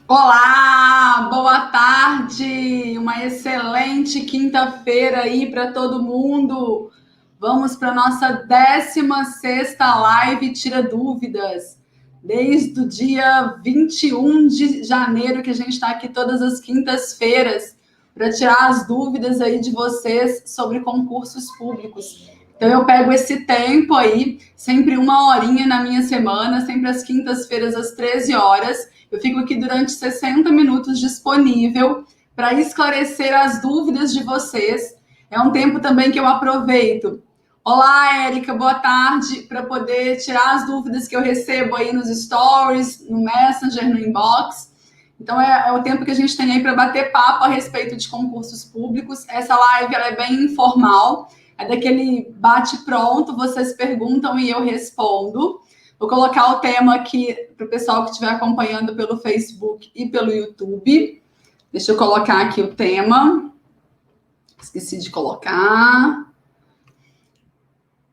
Olá, boa tarde, uma excelente quinta-feira aí para todo mundo. Vamos para a nossa 16ª live Tira Dúvidas. Desde o dia 21 de janeiro que a gente está aqui todas as quintas-feiras para tirar as dúvidas aí de vocês sobre concursos públicos. Então eu pego esse tempo aí, sempre uma horinha na minha semana, sempre às quintas-feiras às 13 horas. Eu fico aqui durante 60 minutos disponível para esclarecer as dúvidas de vocês. É um tempo também que eu aproveito. Olá, Érica, boa tarde, para poder tirar as dúvidas que eu recebo aí nos stories, no Messenger, no inbox. Então, é o tempo que a gente tem aí para bater papo a respeito de concursos públicos. Essa live ela é bem informal, é daquele bate-pronto, vocês perguntam e eu respondo. Vou colocar o tema aqui para o pessoal que estiver acompanhando pelo Facebook e pelo YouTube. Deixa eu colocar aqui o tema. Esqueci de colocar.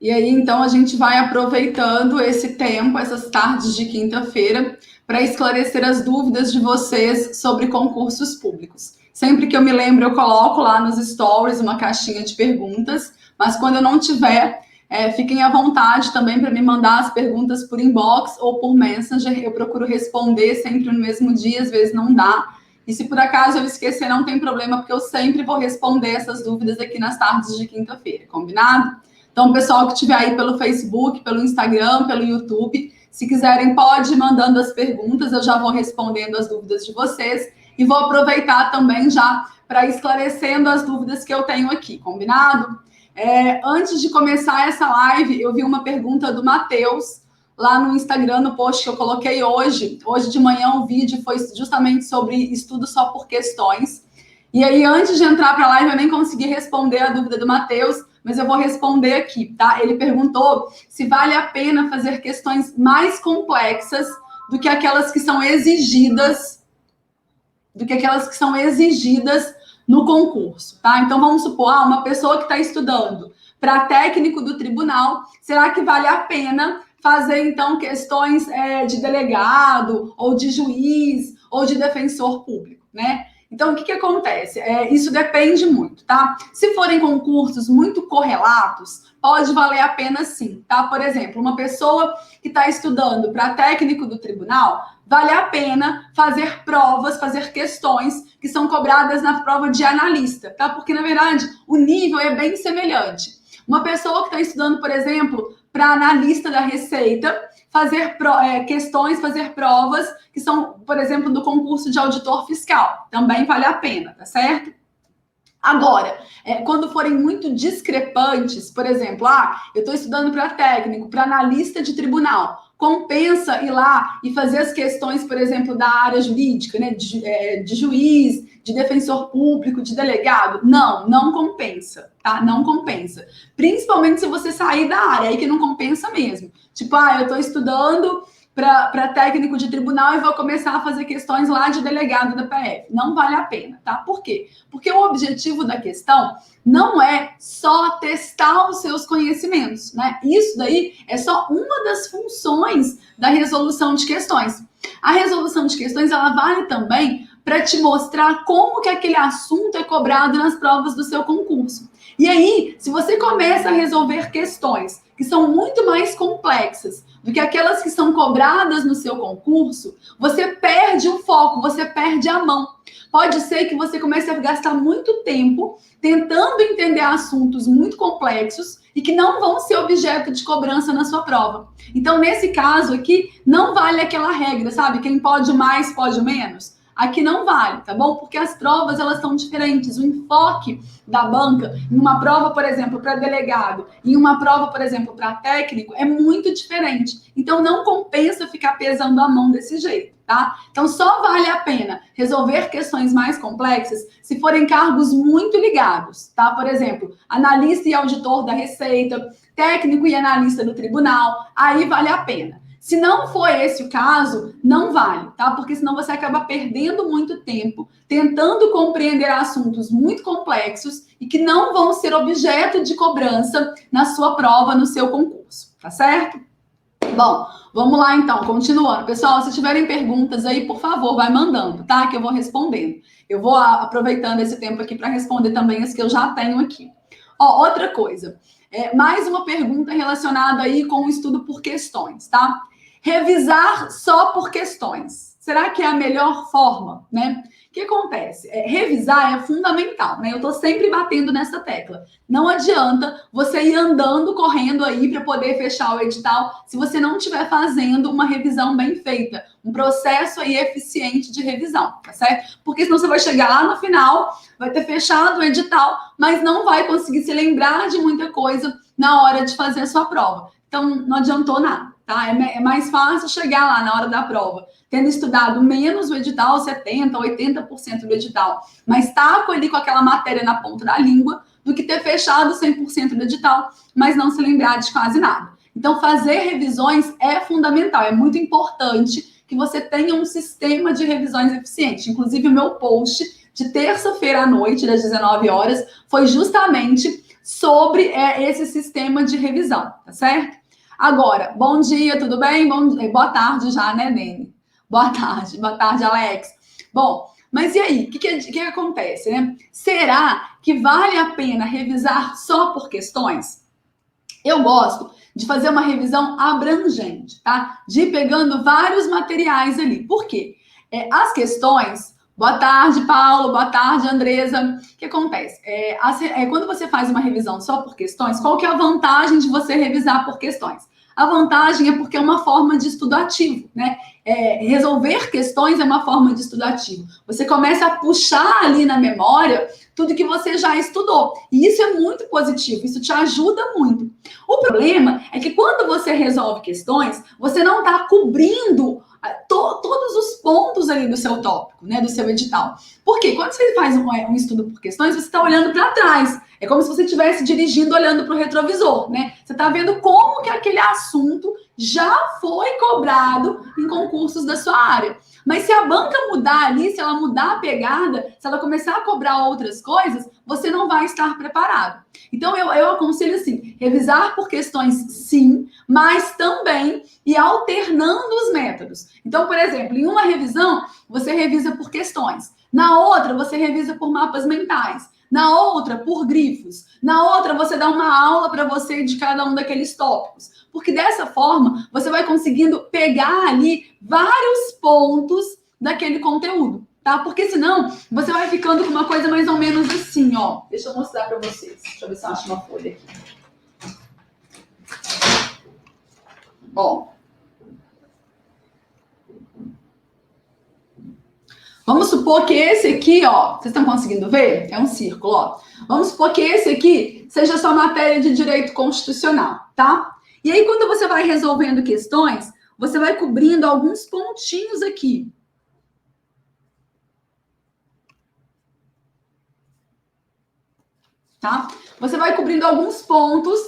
E aí, então, a gente vai aproveitando esse tempo, essas tardes de quinta-feira, para esclarecer as dúvidas de vocês sobre concursos públicos. Sempre que eu me lembro, eu coloco lá nos stories uma caixinha de perguntas, mas quando eu não tiver, fiquem à vontade também para me mandar as perguntas por inbox ou por Messenger. Eu procuro responder sempre no mesmo dia, às vezes não dá. E se por acaso eu esquecer, não tem problema, porque eu sempre vou responder essas dúvidas aqui nas tardes de quinta-feira, combinado? Então, o pessoal que estiver aí pelo Facebook, pelo Instagram, pelo YouTube, se quiserem, pode ir mandando as perguntas, eu já vou respondendo as dúvidas de vocês e vou aproveitar também já para esclarecendo as dúvidas que eu tenho aqui, combinado? Antes de começar essa live, eu vi uma pergunta do Matheus lá no Instagram, no post que eu coloquei hoje. Hoje de manhã o vídeo foi justamente sobre estudo só por questões. E aí, antes de entrar para a live, eu nem consegui responder a dúvida do Matheus, mas eu vou responder aqui, tá? Ele perguntou se vale a pena fazer questões mais complexas do que aquelas que são exigidas, no concurso, tá? Então, vamos supor, uma pessoa que está estudando para técnico do tribunal, será que vale a pena fazer, então, questões de delegado, ou de juiz, ou de defensor público, né? Então, o que acontece? Isso depende muito, tá? Se forem concursos muito correlatos, pode valer a pena sim, tá? Por exemplo, uma pessoa que está estudando para técnico do tribunal, vale a pena fazer provas, fazer questões que são cobradas na prova de analista, tá? Porque, na verdade, o nível é bem semelhante. Uma pessoa que está estudando, por exemplo, para analista da Receita, fazer questões, fazer provas que são, por exemplo, do concurso de auditor fiscal. Também vale a pena, tá certo? Agora, quando forem muito discrepantes, por exemplo, eu estou estudando para técnico, para analista de tribunal, compensa ir lá e fazer as questões, por exemplo, da área jurídica, né, de juiz, de defensor público, de delegado? Não compensa, tá? Não compensa. Principalmente se você sair da área, aí que não compensa mesmo. Tipo, eu estou estudando para técnico de tribunal e vou começar a fazer questões lá de delegado da PF. Não vale a pena, tá? Por quê? Porque o objetivo da questão não é só testar os seus conhecimentos, né? Isso daí é só uma das funções da resolução de questões. A resolução de questões, ela vale também para te mostrar como que aquele assunto é cobrado nas provas do seu concurso. E aí, se você começa a resolver questões que são muito mais complexas do que aquelas que são cobradas no seu concurso, você perde o foco, você perde a mão. Pode ser que você comece a gastar muito tempo tentando entender assuntos muito complexos e que não vão ser objeto de cobrança na sua prova. Então, nesse caso aqui, não vale aquela regra, sabe? Quem pode mais, pode menos. Aqui não vale, tá bom? Porque as provas, elas são diferentes. O enfoque da banca, em uma prova, por exemplo, para delegado, e em uma prova, por exemplo, para técnico, é muito diferente. Então, não compensa ficar pesando a mão desse jeito, tá? Então, só vale a pena resolver questões mais complexas se forem cargos muito ligados, tá? Por exemplo, analista e auditor da Receita, técnico e analista do tribunal, aí vale a pena. Se não for esse o caso, não vale, tá? Porque senão você acaba perdendo muito tempo tentando compreender assuntos muito complexos e que não vão ser objeto de cobrança na sua prova, no seu concurso, tá certo? Bom, vamos lá então, continuando. Pessoal, se tiverem perguntas aí, por favor, vai mandando, tá? Que eu vou respondendo. Eu vou aproveitando esse tempo aqui para responder também as que eu já tenho aqui. Ó, outra coisa, mais uma pergunta relacionada aí com o estudo por questões, tá? Revisar só por questões. Será que é a melhor forma, né? O que acontece? Revisar é fundamental, né? Eu tô sempre batendo nessa tecla. Não adianta você ir andando, correndo aí para poder fechar o edital se você não estiver fazendo uma revisão bem feita, um processo aí eficiente de revisão, tá certo? Porque senão você vai chegar lá no final, vai ter fechado o edital, mas não vai conseguir se lembrar de muita coisa na hora de fazer a sua prova. Então, não adiantou nada, tá? É mais fácil chegar lá na hora da prova, tendo estudado menos o edital, 70%, 80% do edital, mas tá ali com aquela matéria na ponta da língua, do que ter fechado 100% do edital, mas não se lembrar de quase nada. Então, fazer revisões é fundamental, é muito importante que você tenha um sistema de revisões eficiente. Inclusive, o meu post de terça-feira à noite, das 19 horas, foi justamente sobre esse sistema de revisão, tá certo? Agora, bom dia, tudo bem? Boa tarde já, né, Nene? Boa tarde, Alex. Bom, mas e aí? O que acontece, né? Será que vale a pena revisar só por questões? Eu gosto de fazer uma revisão abrangente, tá? De ir pegando vários materiais ali. Por quê? As questões... Boa tarde, Paulo. Boa tarde, Andresa. O que acontece? Quando você faz uma revisão só por questões, qual que é a vantagem de você revisar por questões? A vantagem é porque é uma forma de estudo ativo, né? Resolver questões é uma forma de estudo ativo. Você começa a puxar ali na memória tudo que você já estudou. E isso é muito positivo, isso te ajuda muito. O problema é que quando você resolve questões, você não está cobrindo todos os pontos ali do seu tópico, né, do seu edital. Porque quando você faz um estudo por questões, você está olhando para trás. É como se você estivesse dirigindo, olhando para o retrovisor, né? Você está vendo como que aquele assunto já foi cobrado em concursos da sua área. Mas se a banca mudar ali, se ela mudar a pegada, se ela começar a cobrar outras coisas, você não vai estar preparado. Então, eu aconselho assim, revisar por questões sim, mas também ir alternando os métodos. Então, por exemplo, em uma revisão, você revisa por questões. Na outra, você revisa por mapas mentais. Na outra, por grifos. Na outra, você dá uma aula para você de cada um daqueles tópicos. Porque dessa forma, você vai conseguindo pegar ali vários pontos daquele conteúdo, tá? Porque senão, você vai ficando com uma coisa mais ou menos assim, ó. Deixa eu mostrar para vocês. Deixa eu ver se eu acho uma folha aqui. Bom. Vamos supor que esse aqui, ó, vocês estão conseguindo ver? É um círculo, ó. Vamos supor que esse aqui seja sua matéria de direito constitucional, tá? E aí, quando você vai resolvendo questões, você vai cobrindo alguns pontinhos aqui. Tá? Você vai cobrindo alguns pontos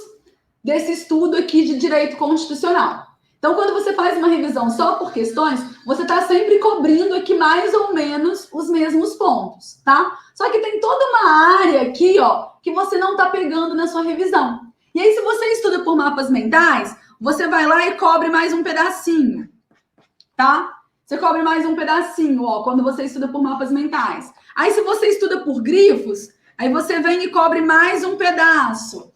desse estudo aqui de direito constitucional. Então, quando você faz uma revisão só por questões, você está sempre cobrindo aqui mais ou menos os mesmos pontos, tá? Só que tem toda uma área aqui, ó, que você não está pegando na sua revisão. E aí, se você estuda por mapas mentais, você vai lá e cobre mais um pedacinho, tá? Você cobre mais um pedacinho, ó, quando você estuda por mapas mentais. Aí, se você estuda por grifos, aí você vem e cobre mais um pedaço.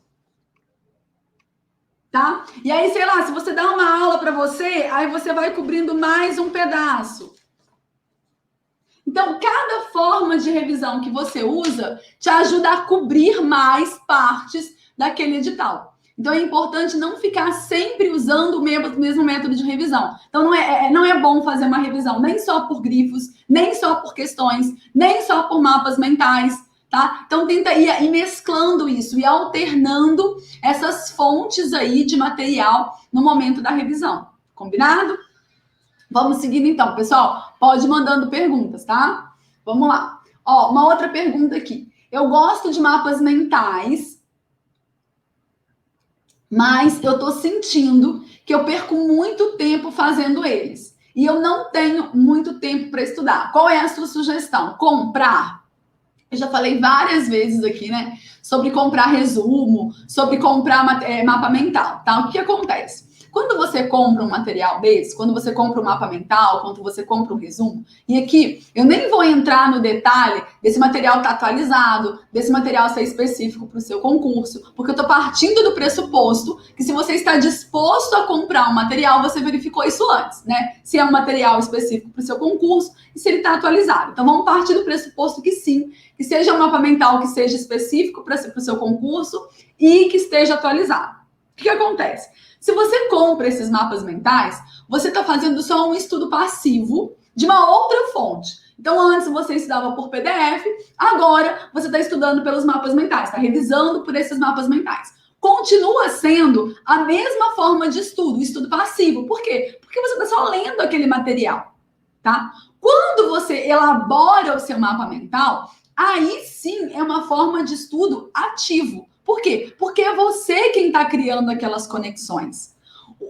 Tá? E aí, sei lá, se você dá uma aula para você, aí você vai cobrindo mais um pedaço. Então, cada forma de revisão que você usa te ajuda a cobrir mais partes daquele edital. Então, é importante não ficar sempre usando o mesmo método de revisão. Então, não é bom fazer uma revisão nem só por grifos, nem só por questões, nem só por mapas mentais. Tá? Então, tenta ir mesclando isso e alternando essas fontes aí de material no momento da revisão. Combinado? Vamos seguindo então, pessoal. Pode ir mandando perguntas, tá? Vamos lá. Ó, uma outra pergunta aqui. Eu gosto de mapas mentais, mas eu tô sentindo que eu perco muito tempo fazendo eles. E eu não tenho muito tempo para estudar. Qual é a sua sugestão? Comprar? Eu já falei várias vezes aqui, né? Sobre comprar resumo, sobre comprar mapa mental, tá? O que acontece? Quando você compra um material desse, quando você compra um mapa mental, quando você compra um resumo, e aqui eu nem vou entrar no detalhe desse material estar atualizado, desse material ser específico para o seu concurso, porque eu estou partindo do pressuposto que se você está disposto a comprar um material, você verificou isso antes, né? Se é um material específico para o seu concurso e se ele está atualizado. Então vamos partir do pressuposto que sim, que seja um mapa mental que seja específico para o seu concurso e que esteja atualizado. O que acontece? Se você compra esses mapas mentais, você está fazendo só um estudo passivo de uma outra fonte. Então, antes você estudava por PDF, agora você está estudando pelos mapas mentais, está revisando por esses mapas mentais. Continua sendo a mesma forma de estudo, estudo passivo. Por quê? Porque você está só lendo aquele material, tá? Quando você elabora o seu mapa mental, aí sim é uma forma de estudo ativo. Por quê? Porque é você quem está criando aquelas conexões.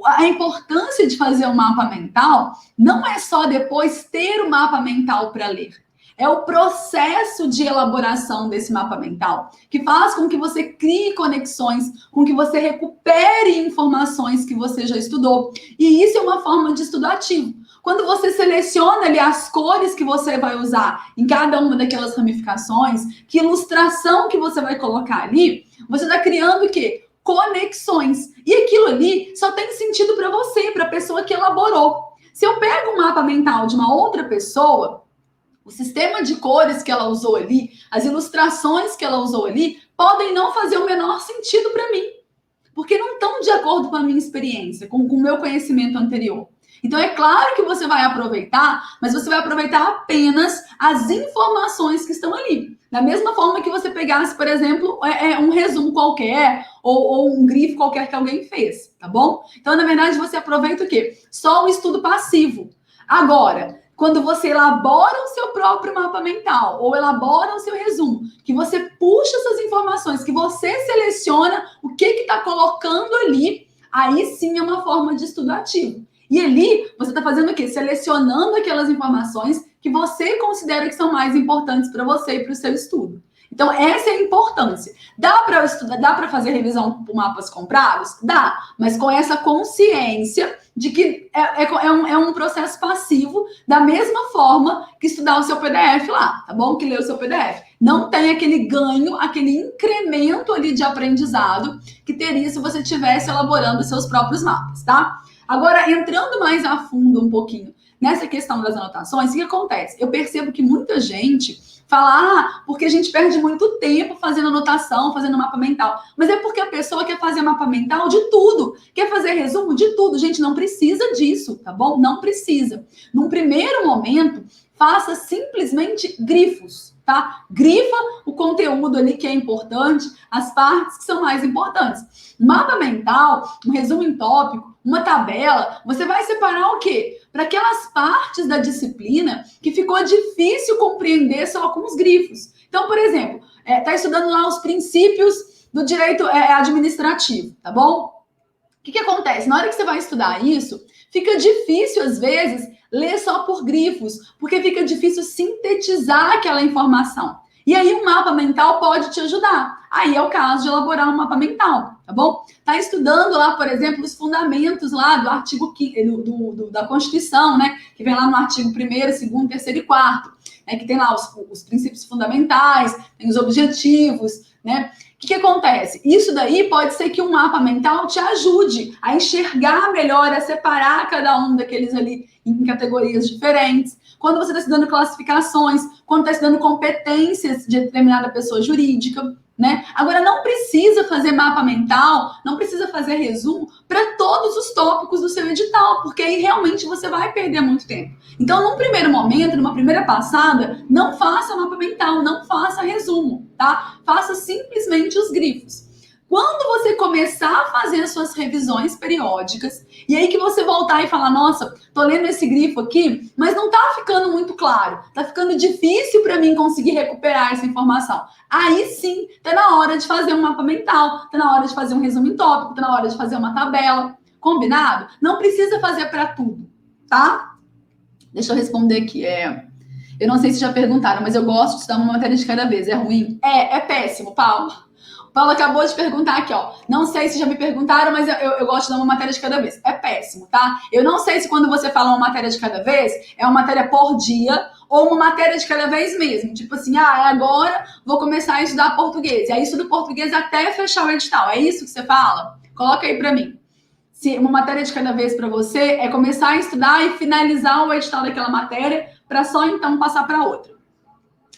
A importância de fazer um mapa mental não é só depois ter o mapa mental para ler. É o processo de elaboração desse mapa mental que faz com que você crie conexões, com que você recupere informações que você já estudou. E isso é uma forma de estudo ativo. Quando você seleciona ali as cores que você vai usar em cada uma daquelas ramificações, que ilustração que você vai colocar ali, você está criando o quê? Conexões. E aquilo ali só tem sentido para você, para a pessoa que elaborou. Se eu pego um mapa mental de uma outra pessoa, o sistema de cores que ela usou ali, as ilustrações que ela usou ali, podem não fazer o menor sentido para mim, porque não estão de acordo com a minha experiência, com o meu conhecimento anterior. Então, é claro que você vai aproveitar, mas você vai aproveitar apenas as informações que estão ali. Da mesma forma que você pegasse, por exemplo, um resumo qualquer ou um grifo qualquer que alguém fez, tá bom? Então, na verdade, você aproveita o quê? Só o estudo passivo. Agora, quando você elabora o seu próprio mapa mental ou elabora o seu resumo, que você puxa essas informações, que você seleciona o que está colocando ali, aí sim é uma forma de estudo ativo. E ali, você está fazendo o quê? Selecionando aquelas informações que você considera que são mais importantes para você e para o seu estudo. Então, essa é a importância. Dá para estudar, dá para fazer revisão por mapas comprados? Dá, mas com essa consciência de que é um processo passivo, da mesma forma que estudar o seu PDF lá, tá bom? Que ler o seu PDF. Não tem aquele ganho, aquele incremento ali de aprendizado que teria se você estivesse elaborando seus próprios mapas, tá? Agora, entrando mais a fundo um pouquinho nessa questão das anotações, o que acontece? Eu percebo que muita gente fala, porque a gente perde muito tempo fazendo anotação, fazendo mapa mental. Mas é porque a pessoa quer fazer mapa mental de tudo, quer fazer resumo de tudo. Gente, não precisa disso, tá bom? Não precisa. Num primeiro momento, faça simplesmente grifos, tá? Grifa o conteúdo ali que é importante, as partes que são mais importantes. Mapa mental, um resumo em tópico, uma tabela, você vai separar o quê? Para aquelas partes da disciplina que ficou difícil compreender só com os grifos. Então, por exemplo, está estudando lá os princípios do direito administrativo, tá bom? O que acontece? Na hora que você vai estudar isso, fica difícil, às vezes, ler só por grifos, porque fica difícil sintetizar aquela informação. E aí o mapa mental pode te ajudar. Aí é o caso de elaborar um mapa mental, tá bom? Tá estudando lá, por exemplo, os fundamentos lá do artigo da Constituição, né? Que vem lá no artigo 1º, 2º, 3º e 4º, né? Que tem lá os princípios fundamentais, tem os objetivos, né? O que acontece? Isso daí pode ser que um mapa mental te ajude a enxergar melhor, a separar cada um daqueles ali em categorias diferentes. Quando você está estudando classificações, quando está estudando competências de determinada pessoa jurídica, né? Agora, não precisa fazer mapa mental, não precisa fazer resumo para todos os tópicos do seu edital, porque aí realmente você vai perder muito tempo. Então, num primeiro momento, numa primeira passada, não faça mapa mental, não faça resumo, tá? Faça simplesmente os grifos. Quando você começar a fazer as suas revisões periódicas, e aí que você voltar e falar, nossa, tô lendo esse grifo aqui, mas não tá ficando muito claro, tá ficando difícil para mim conseguir recuperar essa informação. Aí sim, tá na hora de fazer um mapa mental, tá na hora de fazer um resumo em tópico, tá na hora de fazer uma tabela. Combinado? Não precisa fazer para tudo, tá? Deixa eu responder aqui. Eu não sei se já perguntaram, mas eu gosto de estudar uma matéria de cada vez. É ruim? É péssimo, Paulo. Paula acabou de perguntar aqui, ó. Não sei se já me perguntaram, mas eu gosto de dar uma matéria de cada vez. É péssimo, tá? Eu não sei se quando você fala uma matéria de cada vez, é uma matéria por dia ou uma matéria de cada vez mesmo. Tipo assim, agora vou começar a estudar português. E aí estudo português até fechar o edital. É isso que você fala? Coloca aí pra mim. Se uma matéria de cada vez para você é começar a estudar e finalizar o edital daquela matéria para só então passar para outra.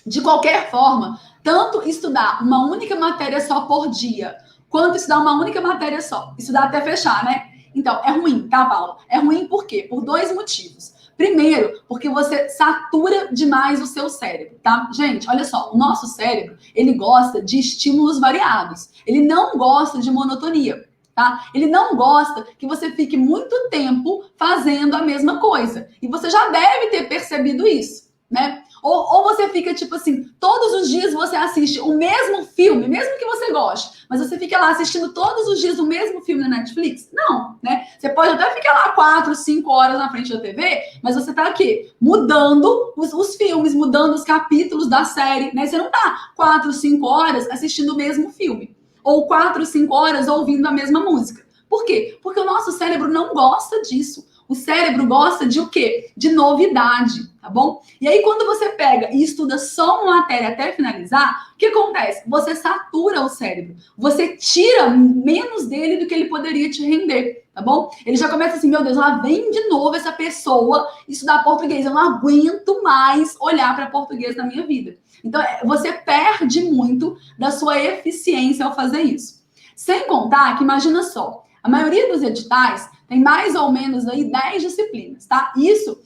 De qualquer forma, tanto estudar uma única matéria só por dia, quanto estudar uma única matéria só, estudar até fechar, né? Então, é ruim, tá, Paula? É ruim por quê? Por dois motivos. Primeiro, porque você satura demais o seu cérebro, tá? Gente, olha só, o nosso cérebro, ele gosta de estímulos variados. Ele não gosta de monotonia. Tá? Ele não gosta que você fique muito tempo fazendo a mesma coisa. E você já deve ter percebido isso, né? Ou você fica tipo assim, todos os dias você assiste o mesmo filme, mesmo que você goste, mas você fica lá assistindo todos os dias o mesmo filme na Netflix? Não, né? Você pode até ficar lá 4, 5 horas na frente da TV, mas você tá aqui mudando os filmes, mudando os capítulos da série, né? Você não tá 4, 5 horas assistindo o mesmo filme. Ou 4, 5 horas ouvindo a mesma música. Por quê? Porque o nosso cérebro não gosta disso. O cérebro gosta de o quê? De novidade, tá bom? E aí, quando você pega e estuda só uma matéria até finalizar, o que acontece? Você satura o cérebro. Você tira menos dele do que ele poderia te render, tá bom? Ele já começa assim, meu Deus, lá vem de novo essa pessoa estudar português. Eu não aguento mais olhar para português na minha vida. Então, você perde muito da sua eficiência ao fazer isso. Sem contar que, imagina só, a maioria dos editais tem mais ou menos aí 10 disciplinas, tá? Isso,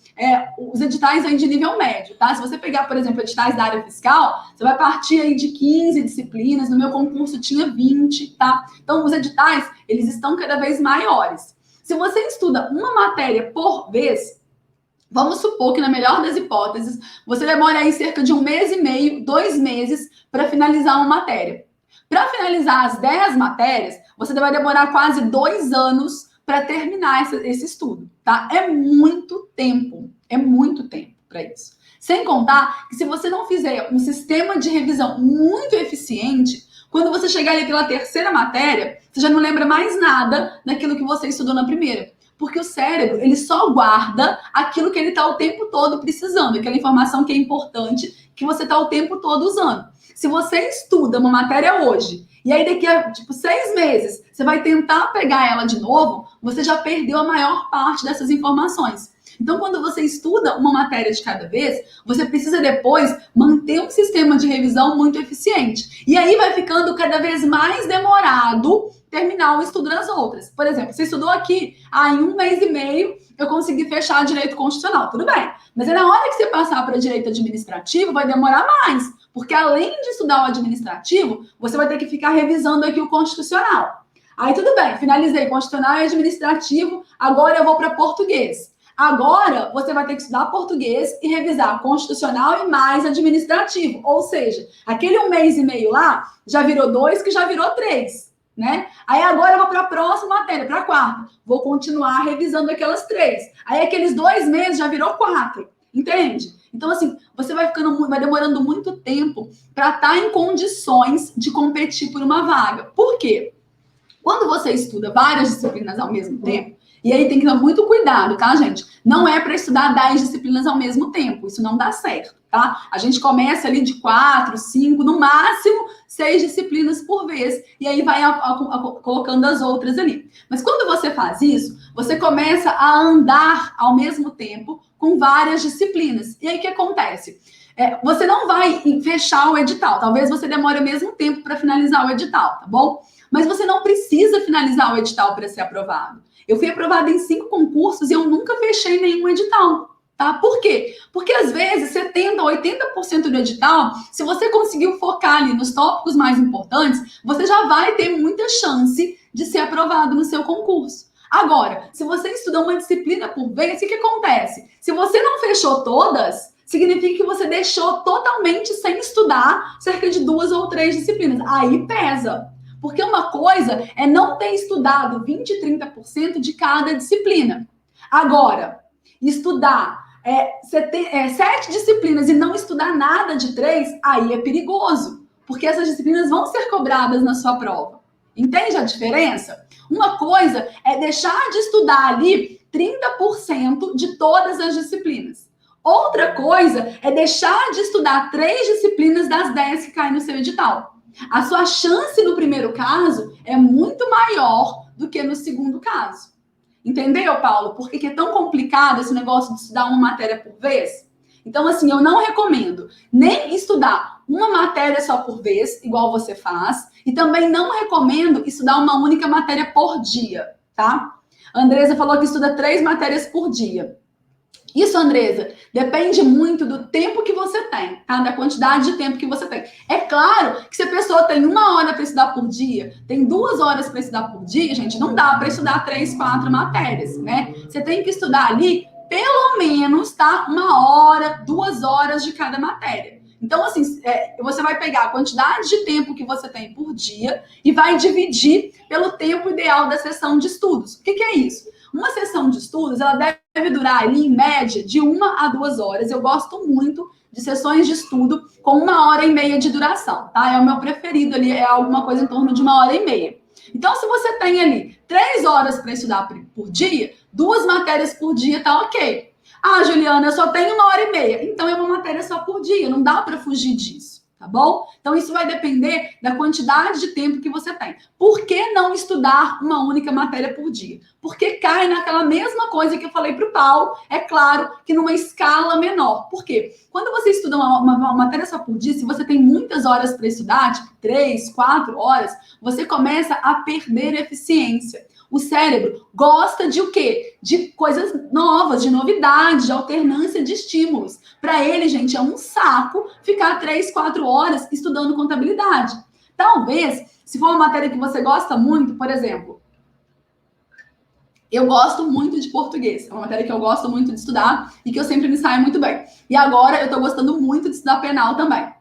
os editais aí de nível médio, tá? Se você pegar, por exemplo, editais da área fiscal, você vai partir aí de 15 disciplinas, no meu concurso tinha 20, tá? Então, os editais, eles estão cada vez maiores. Se você estuda uma matéria por vez, vamos supor que, na melhor das hipóteses, você demora aí cerca de 1 mês e meio, 2 meses para finalizar uma matéria. Para finalizar as 10 matérias, você vai demorar quase 2 anos para terminar esse estudo, tá? É muito tempo para isso. Sem contar que se você não fizer um sistema de revisão muito eficiente, quando você chegar ali pela terceira matéria, você já não lembra mais nada daquilo que você estudou na primeira. Porque o cérebro, ele só guarda aquilo que ele está o tempo todo precisando, aquela informação que é importante, que você está o tempo todo usando. Se você estuda uma matéria hoje, e aí daqui a, 6 meses, você vai tentar pegar ela de novo, você já perdeu a maior parte dessas informações. Então, quando você estuda uma matéria de cada vez, você precisa depois manter um sistema de revisão muito eficiente. E aí vai ficando cada vez mais demorado terminar o estudo das outras. Por exemplo, você estudou aqui, em 1 mês e meio eu consegui fechar direito constitucional. Tudo bem. Mas na hora que você passar para direito administrativo, vai demorar mais. Porque além de estudar o administrativo, você vai ter que ficar revisando aqui o constitucional. Aí tudo bem, finalizei constitucional e administrativo, agora eu vou para português. Agora, você vai ter que estudar português e revisar constitucional e mais administrativo. Ou seja, aquele 1 mês e meio lá, já virou 2, que já virou 3, né? Aí agora eu vou para a próxima matéria, para a quarta. Vou continuar revisando aquelas 3. Aí aqueles 2 meses já virou 4, entende? Então, assim, você vai demorando muito tempo para estar em condições de competir por uma vaga. Por quê? Quando você estuda várias disciplinas ao mesmo tempo, e aí tem que dar muito cuidado, tá, gente? Não é para estudar 10 disciplinas ao mesmo tempo. Isso não dá certo, tá? A gente começa ali de 4, 5, no máximo 6 disciplinas por vez. E aí vai colocando as outras ali. Mas quando você faz isso, você começa a andar ao mesmo tempo com várias disciplinas. E aí o que acontece? Você não vai fechar o edital. Talvez você demore o mesmo tempo para finalizar o edital, tá bom? Mas você não precisa finalizar o edital para ser aprovado. Eu fui aprovada em 5 concursos e eu nunca fechei nenhum edital, tá? Por quê? Porque às vezes 70%, 80% do edital, se você conseguiu focar ali nos tópicos mais importantes, você já vai ter muita chance de ser aprovado no seu concurso. Agora, se você estuda uma disciplina por vez, o que acontece? Se você não fechou todas, significa que você deixou totalmente sem estudar cerca de 2 ou 3 disciplinas. Aí pesa. Porque uma coisa é não ter estudado 20%, 30% de cada disciplina. Agora, estudar 7 disciplinas e não estudar nada de 3, aí é perigoso. porque essas disciplinas vão ser cobradas na sua prova. Entende a diferença? Uma coisa é deixar de estudar ali 30% de todas as disciplinas. Outra coisa é deixar de estudar 3 disciplinas das 10 que caem no seu edital. A sua chance no primeiro caso é muito maior do que no segundo caso. Entendeu, Paulo? Por que é tão complicado esse negócio de estudar uma matéria por vez? Então, assim, eu não recomendo nem estudar uma matéria só por vez, igual você faz, e também não recomendo estudar uma única matéria por dia, tá? A Andresa falou que estuda 3 matérias por dia. Isso, Andresa, depende muito do tempo que você tem, tá? Da quantidade de tempo que você tem. É claro que se a pessoa tem 1 hora para estudar por dia, tem 2 horas para estudar por dia, gente, não dá para estudar 3, 4 matérias, né? Você tem que estudar ali pelo menos, tá? 1 hora, 2 horas de cada matéria. Então, assim, você vai pegar a quantidade de tempo que você tem por dia e vai dividir pelo tempo ideal da sessão de estudos. O que é isso? Uma sessão de estudos, ela deve durar ali, em média, de 1 a 2 horas. Eu gosto muito de sessões de estudo com 1h30 de duração, tá? É o meu preferido ali, é alguma coisa em torno de 1h30. Então, se você tem ali 3 horas para estudar por dia, 2 matérias por dia tá ok. Ah, Juliana, eu só tenho 1h30. Então, é uma matéria só por dia. Não dá para fugir disso, tá bom? Então, isso vai depender da quantidade de tempo que você tem. Por que não estudar uma única matéria por dia? Porque cai naquela mesma coisa que eu falei para o Paulo, é claro que numa escala menor. Por quê? Quando você estuda uma matéria só por dia, se você tem muitas horas para estudar, tipo 3, 4 horas, você começa a perder eficiência. O cérebro gosta de o quê? De coisas novas, de novidades, de alternância de estímulos. Para ele, gente, é um saco ficar 3, 4 horas estudando contabilidade. Talvez, se for uma matéria que você gosta muito, por exemplo, eu gosto muito de português. É uma matéria que eu gosto muito de estudar e que eu sempre me saio muito bem. E agora eu estou gostando muito de estudar penal também.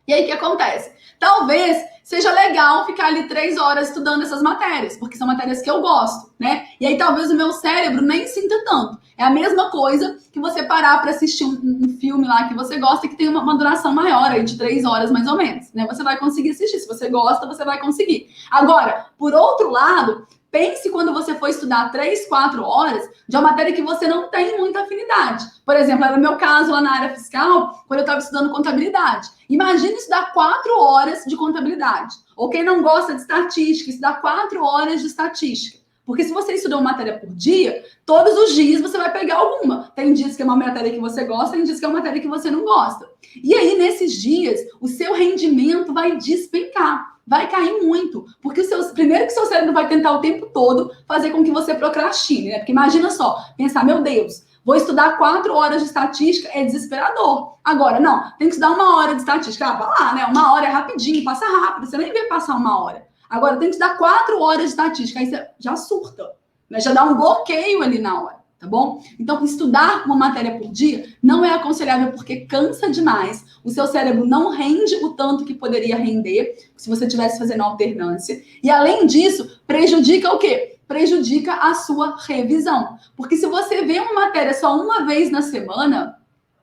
E aí, o que acontece? Talvez seja legal ficar ali 3 horas estudando essas matérias, porque são matérias que eu gosto, né? E aí, talvez o meu cérebro nem sinta tanto. É a mesma coisa que você parar para assistir um filme lá que você gosta e que tem uma duração maior aí, de 3 horas mais ou menos, né? Você vai conseguir assistir. Se você gosta, você vai conseguir. Agora, por outro lado, pense quando você for estudar 3, 4 horas de uma matéria que você não tem muita afinidade. Por exemplo, era o meu caso lá na área fiscal, quando eu estava estudando contabilidade. Imagine estudar 4 horas de contabilidade. Ou quem não gosta de estatística, estudar 4 horas de estatística. Porque se você estuda uma matéria por dia, todos os dias você vai pegar alguma. Tem dias que é uma matéria que você gosta, tem dias que é uma matéria que você não gosta. E aí, nesses dias, o seu rendimento vai despencar. Vai cair muito, porque primeiro que seu cérebro vai tentar o tempo todo fazer com que você procrastine, né? Porque imagina só, pensar, meu Deus, vou estudar 4 horas de estatística, é desesperador. Agora, não, tem que estudar 1 hora de estatística. Ah, vai lá, né? 1 hora é rapidinho, passa rápido, você nem vê passar 1 hora. Agora, tem que estudar 4 horas de estatística, aí você já surta, né? Já dá um bloqueio ali na hora, tá bom? Então, estudar uma matéria por dia não é aconselhável porque cansa demais. O seu cérebro não rende o tanto que poderia render se você estivesse fazendo alternância. E, além disso, prejudica o quê? Prejudica a sua revisão. Porque se você vê uma matéria só uma vez na semana,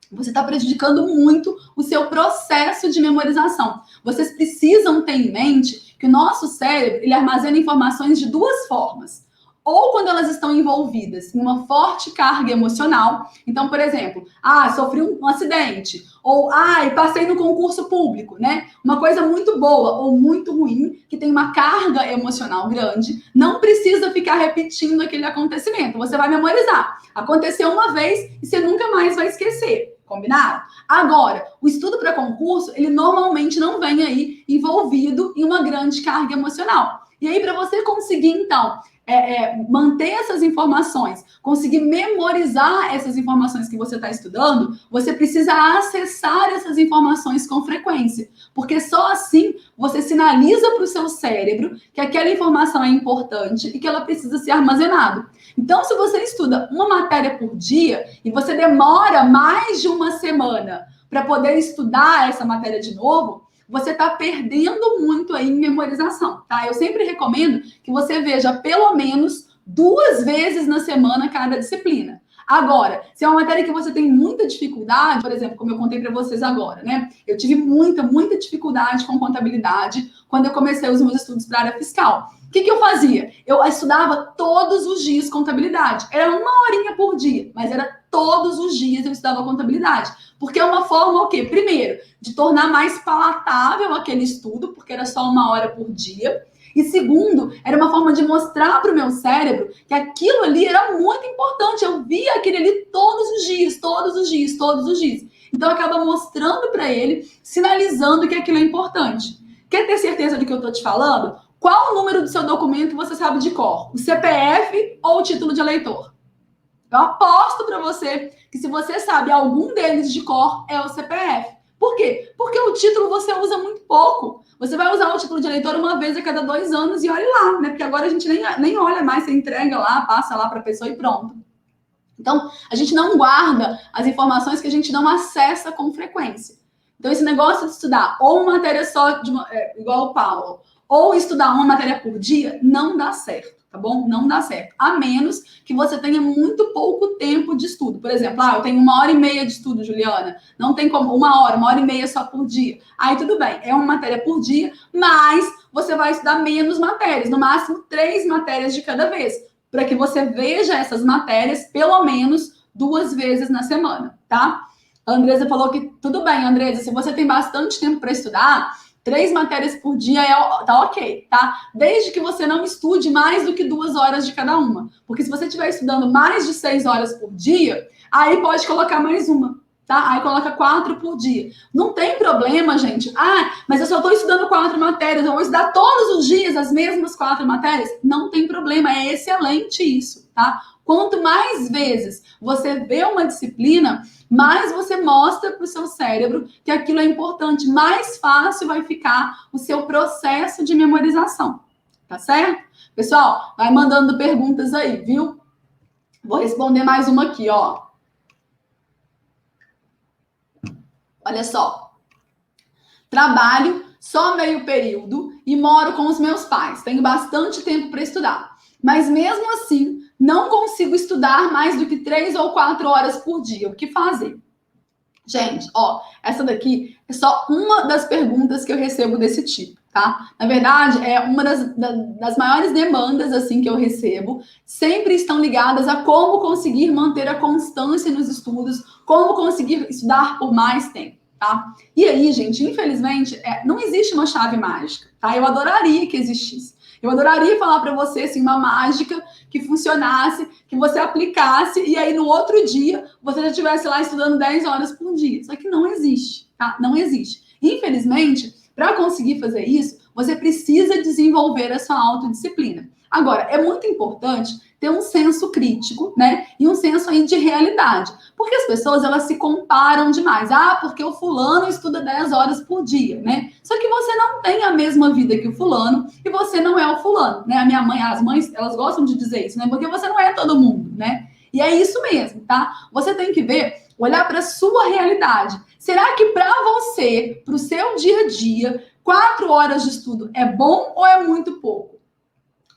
você está prejudicando muito o seu processo de memorização. Vocês precisam ter em mente que o nosso cérebro, ele armazena informações de 2 formas. Ou quando elas estão envolvidas em uma forte carga emocional. Então, por exemplo, sofri um acidente. Ou, passei no concurso público, né? Uma coisa muito boa ou muito ruim, que tem uma carga emocional grande, não precisa ficar repetindo aquele acontecimento. Você vai memorizar. Aconteceu uma vez e você nunca mais vai esquecer. Combinado? Agora, o estudo para concurso, ele normalmente não vem aí envolvido em uma grande carga emocional. E aí, para você conseguir, então, manter essas informações, conseguir memorizar essas informações que você está estudando, você precisa acessar essas informações com frequência, porque só assim você sinaliza para o seu cérebro que aquela informação é importante e que ela precisa ser armazenada. Então, se você estuda uma matéria por dia e você demora mais de uma semana para poder estudar essa matéria de novo, você está perdendo muito aí em memorização, tá? Eu sempre recomendo que você veja pelo menos 2 vezes na semana cada disciplina. Agora, se é uma matéria que você tem muita dificuldade, por exemplo, como eu contei para vocês agora, né? Eu tive muita dificuldade com contabilidade quando eu comecei os meus estudos para a área fiscal. O que eu fazia? Eu estudava todos os dias contabilidade. Era 1 horinha por dia, mas era todos os dias eu estudava contabilidade. Porque é uma forma, o quê? Primeiro, de tornar mais palatável aquele estudo, porque era só 1 hora por dia. E segundo, era uma forma de mostrar para o meu cérebro que aquilo ali era muito importante. Eu via aquele ali todos os dias, todos os dias, todos os dias. Então, acaba mostrando para ele, sinalizando que aquilo é importante. Quer ter certeza do que eu estou te falando? Qual o número do seu documento você sabe de cor? O CPF ou o título de eleitor? Eu aposto para você que se você sabe algum deles de cor, é o CPF. Por quê? Porque o título você usa muito pouco. Você vai usar o título de eleitor uma vez a cada 2 anos e olhe lá, né? Porque agora a gente nem olha mais, você entrega lá, passa lá para a pessoa e pronto. Então, a gente não guarda as informações que a gente não acessa com frequência. Então, esse negócio de estudar ou uma matéria só, igual o Paulo, ou estudar uma matéria por dia, não dá certo, tá bom? Não dá certo. A menos que você tenha muito pouco tempo de estudo. Por exemplo, eu tenho 1 hora e meia de estudo, Juliana. Não tem como, 1 hora e meia só por dia. Aí tudo bem, é uma matéria por dia, mas você vai estudar menos matérias, no máximo 3 matérias de cada vez, para que você veja essas matérias pelo menos 2 vezes na semana, tá? A Andresa falou que tudo bem, Andresa, se você tem bastante tempo para estudar, 3 matérias por dia tá ok, tá? Desde que você não estude mais do que 2 horas de cada uma. Porque se você estiver estudando mais de 6 horas por dia, aí pode colocar mais uma, tá? Aí coloca 4 por dia. Não tem problema, gente. Mas eu só estou estudando 4 matérias, eu vou estudar todos os dias as mesmas 4 matérias? Não tem problema, é excelente isso, tá? Quanto mais vezes você vê uma disciplina, mais você mostra para o seu cérebro que aquilo é importante, mais fácil vai ficar o seu processo de memorização, tá certo? Pessoal, vai mandando perguntas aí, viu? Vou responder mais uma aqui, ó. Olha só. Trabalho só meio período e moro com os meus pais. Tenho bastante tempo para estudar. Mas mesmo assim, não consigo estudar mais do que 3 ou 4 horas por dia. O que fazer? Gente, ó, essa daqui é só uma das perguntas que eu recebo desse tipo, tá? Na verdade, é uma das maiores demandas, assim, que eu recebo. Sempre estão ligadas a como conseguir manter a constância nos estudos, como conseguir estudar por mais tempo, tá? E aí, gente, infelizmente, não existe uma chave mágica, tá? Eu adoraria que existisse. Eu adoraria falar para você, assim, uma mágica que funcionasse, que você aplicasse e aí no outro dia você já estivesse lá estudando 10 horas por dia. Só que não existe, tá? Não existe. Infelizmente, para conseguir fazer isso, você precisa desenvolver a sua autodisciplina. Agora, é muito importante ter um senso crítico, né? E um senso aí de realidade. Porque as pessoas, elas se comparam demais. Porque o fulano estuda 10 horas por dia, né? Só que você não tem a mesma vida que o fulano e você não é o fulano, né? A minha mãe, as mães, elas gostam de dizer isso, né? Porque você não é todo mundo, né? E é isso mesmo, tá? Você tem que ver, olhar para a sua realidade. Será que para você, para o seu dia a dia, 4 horas de estudo é bom ou é muito pouco?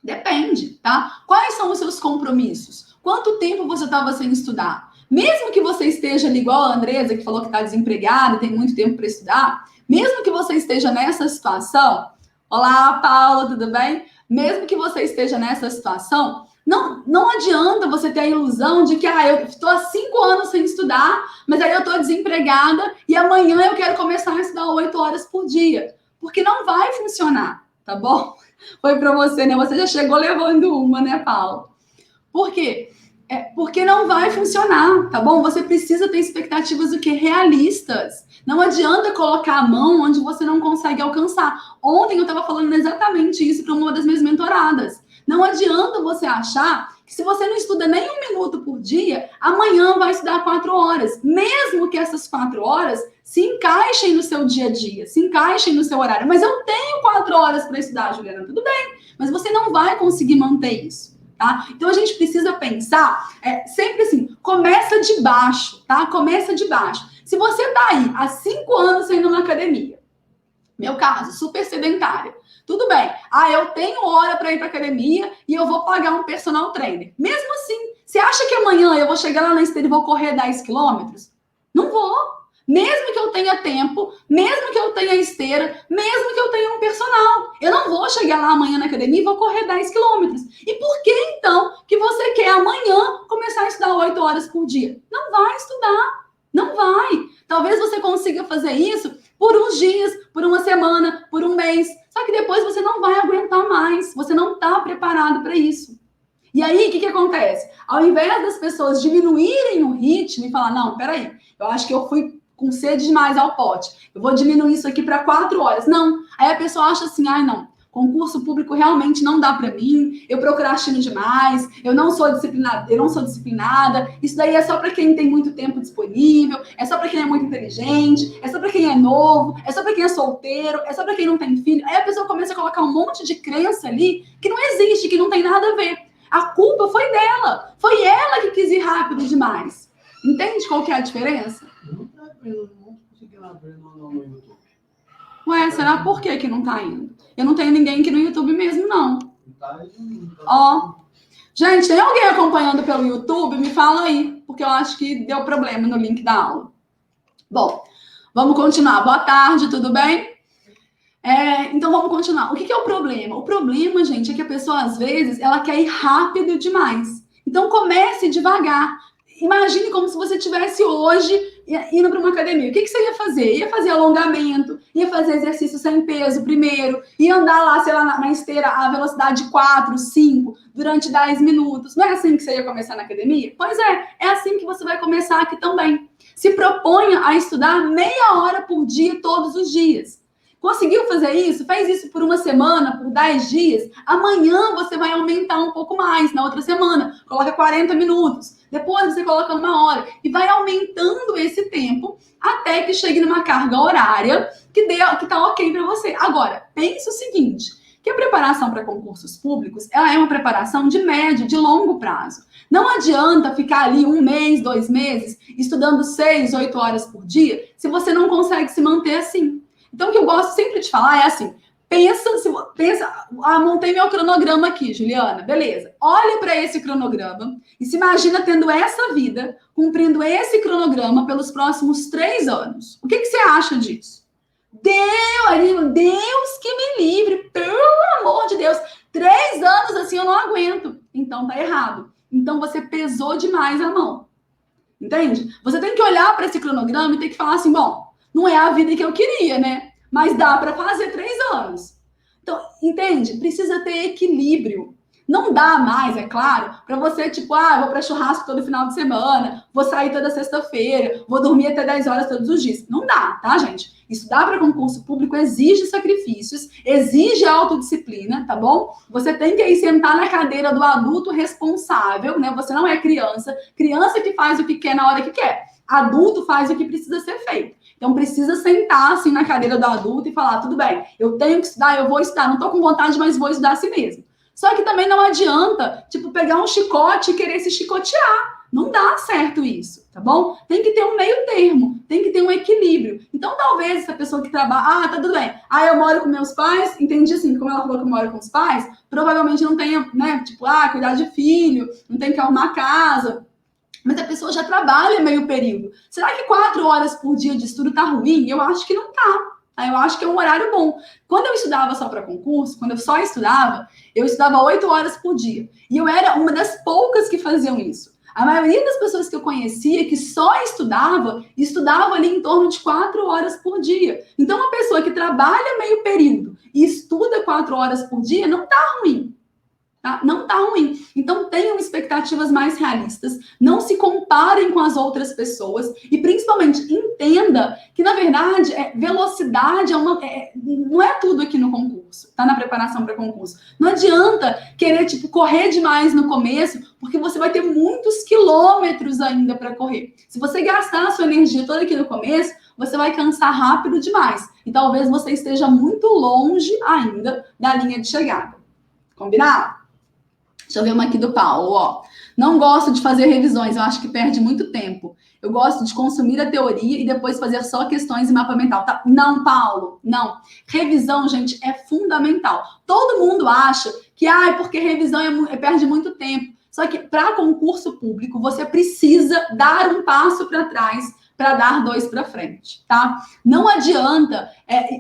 Depende, tá? Quais são os seus compromissos? Quanto tempo você estava sem estudar? Mesmo que você esteja ali igual a Andresa, que falou que está desempregada e tem muito tempo para estudar, mesmo que você esteja nessa situação, olá, Paula, tudo bem? Mesmo que você esteja nessa situação, não adianta você ter a ilusão de que eu estou há 5 anos sem estudar, mas aí eu estou desempregada e amanhã eu quero começar a estudar 8 horas por dia. Porque não vai funcionar, tá bom? Foi para você, né? Você já chegou levando uma, né, Paulo? Por quê? Porque não vai funcionar, tá bom? Você precisa ter expectativas do que realistas. Não adianta colocar a mão onde você não consegue alcançar. Ontem eu estava falando exatamente isso para uma das minhas mentoradas. Não adianta você achar que se você não estuda nem 1 minuto por dia, amanhã vai estudar 4 horas. Mesmo que essas 4 horas se encaixem no seu dia a dia, se encaixem no seu horário. Mas eu tenho 4 horas para estudar, Juliana. Tudo bem, mas você não vai conseguir manter isso. Tá? Então a gente precisa pensar sempre assim, começa de baixo, tá? Começa de baixo. Se você tá aí há 5 anos sem ir numa academia, meu caso, super sedentária, tudo bem. Eu tenho hora para ir para academia e eu vou pagar um personal trainer. Mesmo assim, Você acha que amanhã eu vou chegar lá na esteira e vou correr 10 quilômetros? Não vou. Mesmo que eu tenha tempo, mesmo que eu tenha esteira, mesmo que eu tenha um personal. Eu não vou chegar lá amanhã na academia e vou correr 10 quilômetros. E por que, então, que você quer amanhã começar a estudar 8 horas por dia? Não vai estudar. Não vai. Talvez você consiga fazer isso por uns dias, por uma semana, por um mês. Só que depois você não vai aguentar mais. Você não está preparado para isso. E aí, o que acontece? Ao invés das pessoas diminuírem o ritmo e falar, não, peraí, eu acho que eu fui com sede demais ao pote, eu vou diminuir isso aqui para 4 horas. Não. Aí a pessoa acha assim, ai, não, concurso público realmente não dá para mim, eu procrastino demais, eu não sou disciplinada, isso daí é só para quem tem muito tempo disponível, é só para quem é muito inteligente, é só para quem é novo, é só para quem é solteiro, é só para quem não tem filho. Aí a pessoa começa a colocar um monte de crença ali que não existe, que não tem nada a ver. A culpa foi dela. Foi ela que quis ir rápido demais. Entende qual que é a diferença? Eu não consegui abrir no YouTube. Ué, será por que não tá indo? Eu não tenho ninguém aqui no YouTube mesmo, não. Ó. Gente, tem alguém acompanhando pelo YouTube? Me fala aí, porque eu acho que deu problema no link da aula. Bom, vamos continuar. Boa tarde, tudo bem? Então vamos continuar. O que é o problema? O problema, gente, é que a pessoa, às vezes, ela quer ir rápido demais. Então comece devagar. Imagine como se você estivesse hoje indo para uma academia. O que você ia fazer? Ia fazer alongamento, ia fazer exercício sem peso primeiro, ia andar lá, sei lá, na esteira a velocidade 4, 5, durante 10 minutos. Não é assim que você ia começar na academia? Pois é assim que você vai começar aqui também. Se proponha a estudar meia hora por dia, todos os dias. Conseguiu fazer isso? Fez isso por uma semana, por 10 dias? Amanhã você vai aumentar um pouco mais, na outra semana. Coloca 40 minutos. Depois você coloca 1 hora. E vai aumentando esse tempo até que chegue numa carga horária que está ok para você. Agora, pense o seguinte, que a preparação para concursos públicos ela é uma preparação de médio, de longo prazo. Não adianta ficar ali 1 mês, 2 meses, estudando 6, 8 horas por dia, se você não consegue se manter assim. Então, o que eu gosto sempre de falar é assim, pensa, montei meu cronograma aqui, Juliana, beleza. Olha para esse cronograma e se imagina tendo essa vida, cumprindo esse cronograma pelos próximos 3 anos. O que você acha disso? Deus que me livre, pelo amor de Deus. 3 anos assim eu não aguento. Então, tá errado. Então, você pesou demais a mão. Entende? Você tem que olhar para esse cronograma e tem que falar assim, bom, não é a vida que eu queria, né? Mas dá para fazer 3 anos. Então, entende? Precisa ter equilíbrio. Não dá mais, é claro, para você, tipo, vou para churrasco todo final de semana, vou sair toda sexta-feira, vou dormir até 10 horas todos os dias. Não dá, tá, gente? Estudar para concurso público exige sacrifícios, exige autodisciplina, tá bom? Você tem que ir sentar na cadeira do adulto responsável, né? Você não é criança. Criança que faz o que quer na hora que quer. Adulto faz o que precisa ser feito. Então, precisa sentar, assim, na cadeira do adulto e falar, tudo bem, eu tenho que estudar, eu vou estudar, não tô com vontade, mas vou estudar assim mesmo. Só que também não adianta, tipo, pegar um chicote e querer se chicotear. Não dá certo isso, tá bom? Tem que ter um meio termo, tem que ter um equilíbrio. Então, talvez essa pessoa que trabalha, tá tudo bem. Eu moro com meus pais, entendi assim, como ela falou que eu moro com os pais, provavelmente não tenha, né, tipo, cuidar de filho, não tem que arrumar casa. Mas a pessoa já trabalha meio período. Será que 4 horas por dia de estudo tá ruim? Eu acho que não tá. Eu acho que é um horário bom. Quando eu estudava só para concurso, quando eu só estudava, eu estudava 8 horas por dia. E eu era uma das poucas que faziam isso. A maioria das pessoas que eu conhecia que só estudava ali em torno de 4 horas por dia. Então, uma pessoa que trabalha meio período e estuda 4 horas por dia, não tá ruim. Tá? Não tá ruim. Então, tenham expectativas mais realistas, não se comparem com as outras pessoas e, principalmente, entenda que, na verdade, velocidade não é tudo aqui no concurso, tá? Na preparação para concurso. Não adianta querer, tipo, correr demais no começo, porque você vai ter muitos quilômetros ainda para correr. Se você gastar a sua energia toda aqui no começo, você vai cansar rápido demais. E talvez você esteja muito longe ainda da linha de chegada. Combinado? Deixa eu ver uma aqui do Paulo, ó. Não gosto de fazer revisões, eu acho que perde muito tempo. Eu gosto de consumir a teoria e depois fazer só questões e mapa mental. Tá? Não, Paulo, não. Revisão, gente, é fundamental. Todo mundo acha que, porque revisão perde muito tempo. Só que para concurso público, você precisa dar um passo para trás para dar 2 para frente, tá? Não adianta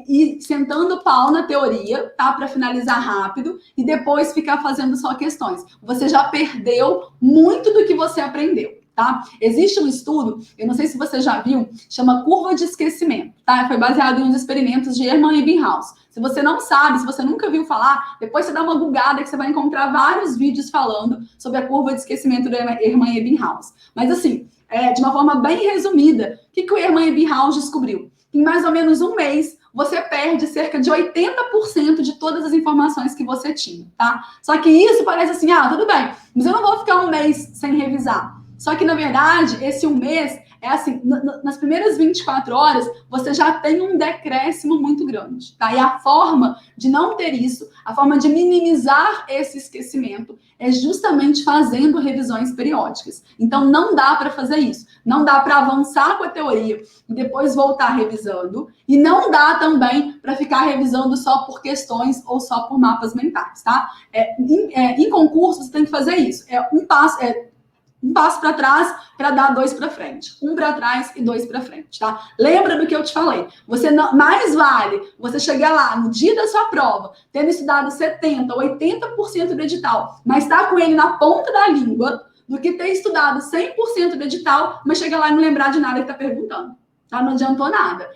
ir sentando o pau na teoria, tá? Para finalizar rápido e depois ficar fazendo só questões. Você já perdeu muito do que você aprendeu, tá? Existe um estudo, eu não sei se você já viu, chama curva de esquecimento, tá? Foi baseado em uns experimentos de Ehrman Ebbinghaus. Se você não sabe, se você nunca viu falar, depois você dá uma googada que você vai encontrar vários vídeos falando sobre a curva de esquecimento do Ehrman Ebbinghaus. Mas assim, de uma forma bem resumida, o que o Ehrman Ebbinghaus descobriu? Em mais ou menos um mês, você perde cerca de 80% de todas as informações que você tinha, tá? Só que isso parece assim, tudo bem, mas eu não vou ficar um mês sem revisar. Só que, na verdade, esse um mês é assim, nas primeiras 24 horas, você já tem um decréscimo muito grande, tá? E a forma de não ter isso, a forma de minimizar esse esquecimento é justamente fazendo revisões periódicas. Então, não dá para fazer isso. Não dá para avançar com a teoria e depois voltar revisando. E não dá também para ficar revisando só por questões ou só por mapas mentais, tá? Em concurso, você tem que fazer isso. Um passo para trás para dar 2 para frente. 1 para trás e 2 para frente, tá? Lembra do que eu te falei. Mais vale você chegar lá no dia da sua prova, tendo estudado 70%, 80% do edital, mas tá com ele na ponta da língua, do que ter estudado 100% do edital, mas chegar lá e não lembrar de nada que tá perguntando. Tá? Não adiantou nada.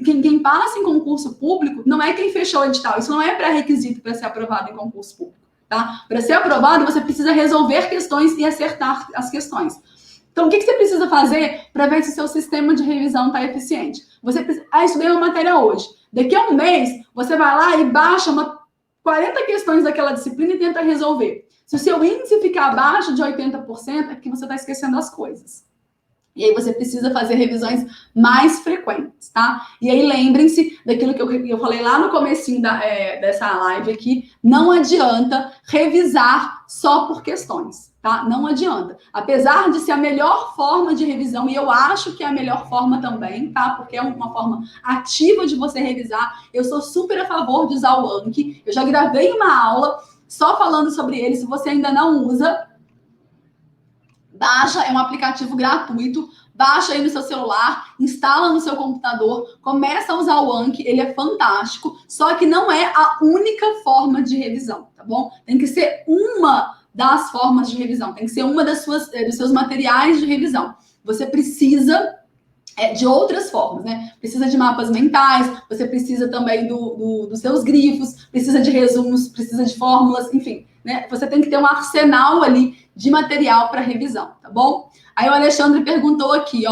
Quem passa em concurso público não é quem fechou o edital. Isso não é pré-requisito para ser aprovado em concurso público. Tá? Para ser aprovado, você precisa resolver questões e acertar as questões. Então, o que você precisa fazer para ver se o seu sistema de revisão está eficiente? Você precisa... estudei uma matéria hoje. Daqui a um mês, você vai lá e baixa 40 questões daquela disciplina e tenta resolver. Se o seu índice ficar abaixo de 80%, é porque você está esquecendo as coisas. E aí você precisa fazer revisões mais frequentes, tá? E aí lembrem-se daquilo que eu falei lá no comecinho dessa live aqui, não adianta revisar só por questões, tá? Não adianta. Apesar de ser a melhor forma de revisão, e eu acho que é a melhor forma também, tá? Porque é uma forma ativa de você revisar, eu sou super a favor de usar o Anki, eu já gravei uma aula só falando sobre ele, se você ainda não usa, baixa, é um aplicativo gratuito, baixa aí no seu celular, instala no seu computador, começa a usar o Anki, ele é fantástico, só que não é a única forma de revisão, tá bom? Tem que ser uma das formas de revisão, tem que ser uma dos seus materiais de revisão. Você precisa de outras formas, né? Precisa de mapas mentais, você precisa também dos seus grifos, precisa de resumos, precisa de fórmulas, enfim, né? Você tem que ter um arsenal ali de material para revisão, tá bom? Aí o Alexandre perguntou aqui,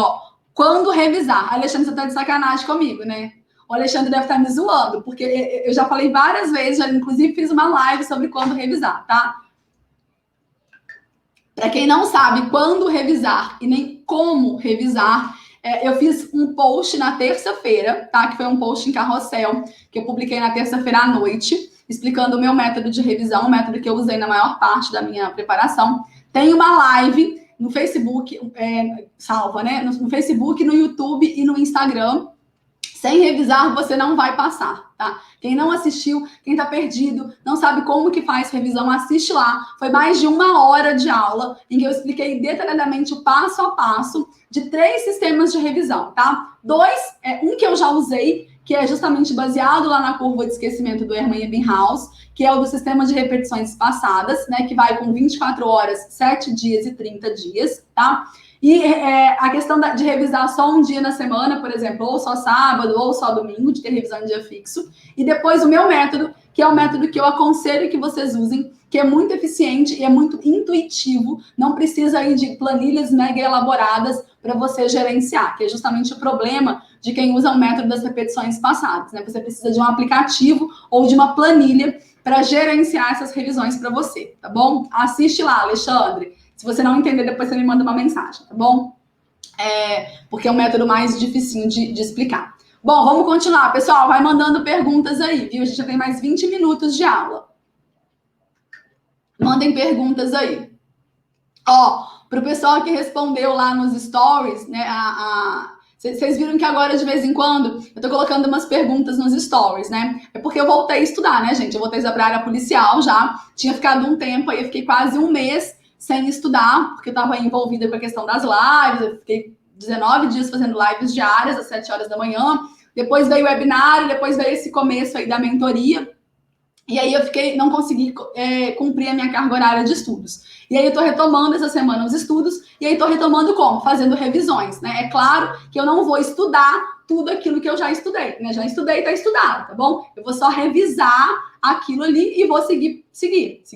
quando revisar? Alexandre, você tá de sacanagem comigo, né? O Alexandre deve estar me zoando, porque eu já falei várias vezes, já inclusive fiz uma live sobre quando revisar, tá? Para quem não sabe quando revisar e nem como revisar, eu fiz um post na terça-feira, tá? Que foi um post em carrossel, que eu publiquei na terça-feira à noite, explicando o meu método de revisão, o método que eu usei na maior parte da minha preparação. Tem uma live no Facebook, salva, né? No Facebook, no YouTube e no Instagram. Sem revisar, você não vai passar, tá? Quem não assistiu, quem tá perdido, não sabe como que faz revisão, assiste lá. Foi mais de 1 hora de aula em que eu expliquei detalhadamente o passo a passo de 3 sistemas de revisão, tá? 2, um que eu já usei, que é justamente baseado lá na curva de esquecimento do Ehrman Ebbinghaus, que é o do sistema de repetições passadas, né? Que vai com 24 horas, 7 dias e 30 dias, tá? E a questão de revisar só um dia na semana, por exemplo, ou só sábado, ou só domingo, de ter revisão em dia fixo. E depois o meu método, que é o método que eu aconselho que vocês usem, que é muito eficiente e é muito intuitivo, não precisa aí de planilhas mega elaboradas para você gerenciar, que é justamente o problema de quem usa o método das repetições passadas, né? Você precisa de um aplicativo ou de uma planilha para gerenciar essas revisões para você, tá bom? Assiste lá, Alexandre. Se você não entender, depois você me manda uma mensagem, tá bom? Porque é um método mais dificinho de explicar. Bom, vamos continuar. Pessoal, vai mandando perguntas aí, viu? A gente já tem mais 20 minutos de aula. Mandem perguntas aí. Pro pessoal que respondeu lá nos stories, né? Vocês viram que agora, de vez em quando, eu tô colocando umas perguntas nos stories, né? É porque eu voltei a estudar, né, gente? Eu voltei para a área policial já. Tinha ficado um tempo, aí eu fiquei quase um mês sem estudar, porque eu estava envolvida com a questão das lives, eu fiquei 19 dias fazendo lives diárias, às 7 horas da manhã, depois veio o webinário, depois veio esse começo aí da mentoria, e aí eu não consegui cumprir a minha carga horária de estudos. E aí eu tô retomando essa semana os estudos, e aí tô retomando como? Fazendo revisões, né? É claro que eu não vou estudar tudo aquilo que eu já estudei, né? Já estudei, tá estudado, tá bom? Eu vou só revisar aquilo ali e vou seguir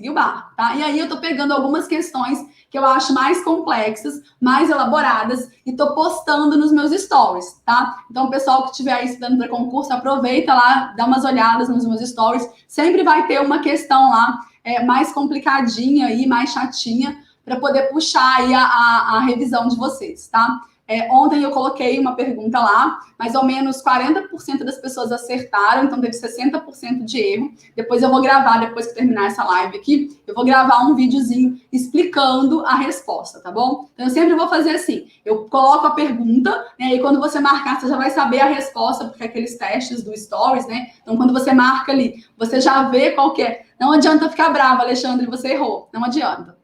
o barco, tá? E aí eu tô pegando algumas questões que eu acho mais complexas, mais elaboradas, e tô postando nos meus stories, tá? Então, o pessoal que estiver aí estudando para concurso, aproveita lá, dá umas olhadas nos meus stories. Sempre vai ter uma questão lá mais complicadinha aí, mais chatinha, para poder puxar aí a revisão de vocês, tá? Ontem eu coloquei uma pergunta lá, mais ou menos 40% das pessoas acertaram, então teve 60% de erro. Depois eu vou gravar, depois que terminar essa live aqui, eu vou gravar um videozinho explicando a resposta, tá bom? Então eu sempre vou fazer assim, eu coloco a pergunta, né, e quando você marcar, você já vai saber a resposta, porque aqueles testes do Stories, né? Então quando você marca ali, você já vê qual que é. Não adianta ficar bravo, Alexandre, você errou. Não adianta.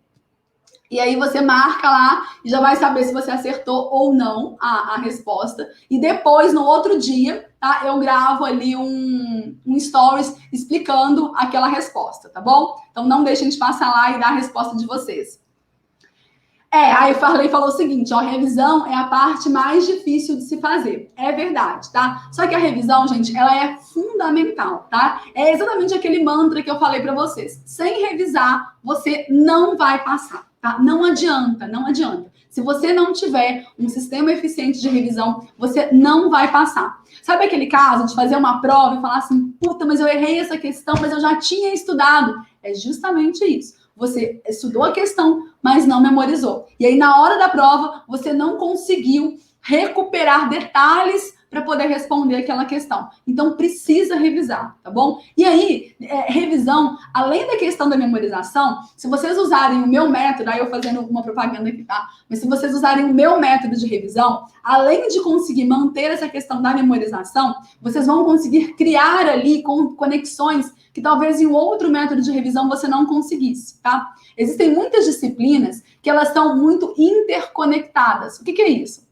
E aí você marca lá e já vai saber se você acertou ou não a resposta. E depois, no outro dia, tá? Eu gravo ali um stories explicando aquela resposta, tá bom? Então não deixem de passar lá e dar a resposta de vocês. Aí o Farley falou o seguinte, ó, revisão é a parte mais difícil de se fazer. É verdade, tá? Só que a revisão, gente, ela é fundamental, tá? É exatamente aquele mantra que eu falei para vocês. Sem revisar, você não vai passar, tá? Não adianta, não adianta. Se você não tiver um sistema eficiente de revisão, você não vai passar. Sabe aquele caso de fazer uma prova e falar assim, puta, mas eu errei essa questão, mas eu já tinha estudado? É justamente isso. Você estudou a questão, mas não memorizou. E aí, na hora da prova, você não conseguiu recuperar detalhes para poder responder aquela questão. Então, precisa revisar, tá bom? E aí, revisão, além da questão da memorização, se vocês usarem o meu método, aí eu fazendo uma propaganda aqui, tá? Mas se vocês usarem o meu método de revisão, além de conseguir manter essa questão da memorização, vocês vão conseguir criar ali conexões que talvez em outro método de revisão você não conseguisse, tá? Existem muitas disciplinas que elas são muito interconectadas. O que é isso?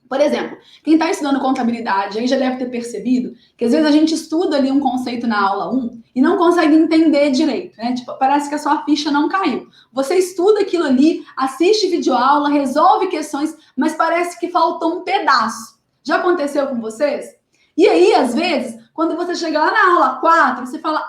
Por exemplo, quem está estudando contabilidade aí já deve ter percebido que às vezes a gente estuda ali um conceito na aula 1 e não consegue entender direito, né? Tipo, parece que a sua ficha não caiu. Você estuda aquilo ali, assiste videoaula, resolve questões, mas parece que faltou um pedaço. Já aconteceu com vocês? E aí, às vezes, quando você chega lá na aula 4, você fala,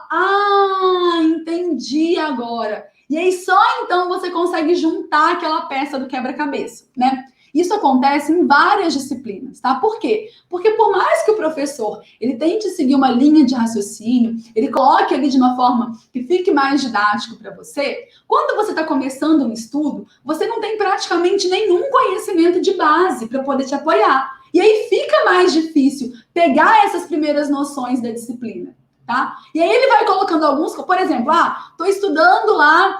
entendi agora. E aí, só então você consegue juntar aquela peça do quebra-cabeça, né? Isso acontece em várias disciplinas, tá? Por quê? Porque por mais que o professor ele tente seguir uma linha de raciocínio, ele coloque ali de uma forma que fique mais didático para você, quando você está começando um estudo, você não tem praticamente nenhum conhecimento de base para poder te apoiar. E aí fica mais difícil pegar essas primeiras noções da disciplina, tá? E aí ele vai colocando alguns, por exemplo, estou estudando lá,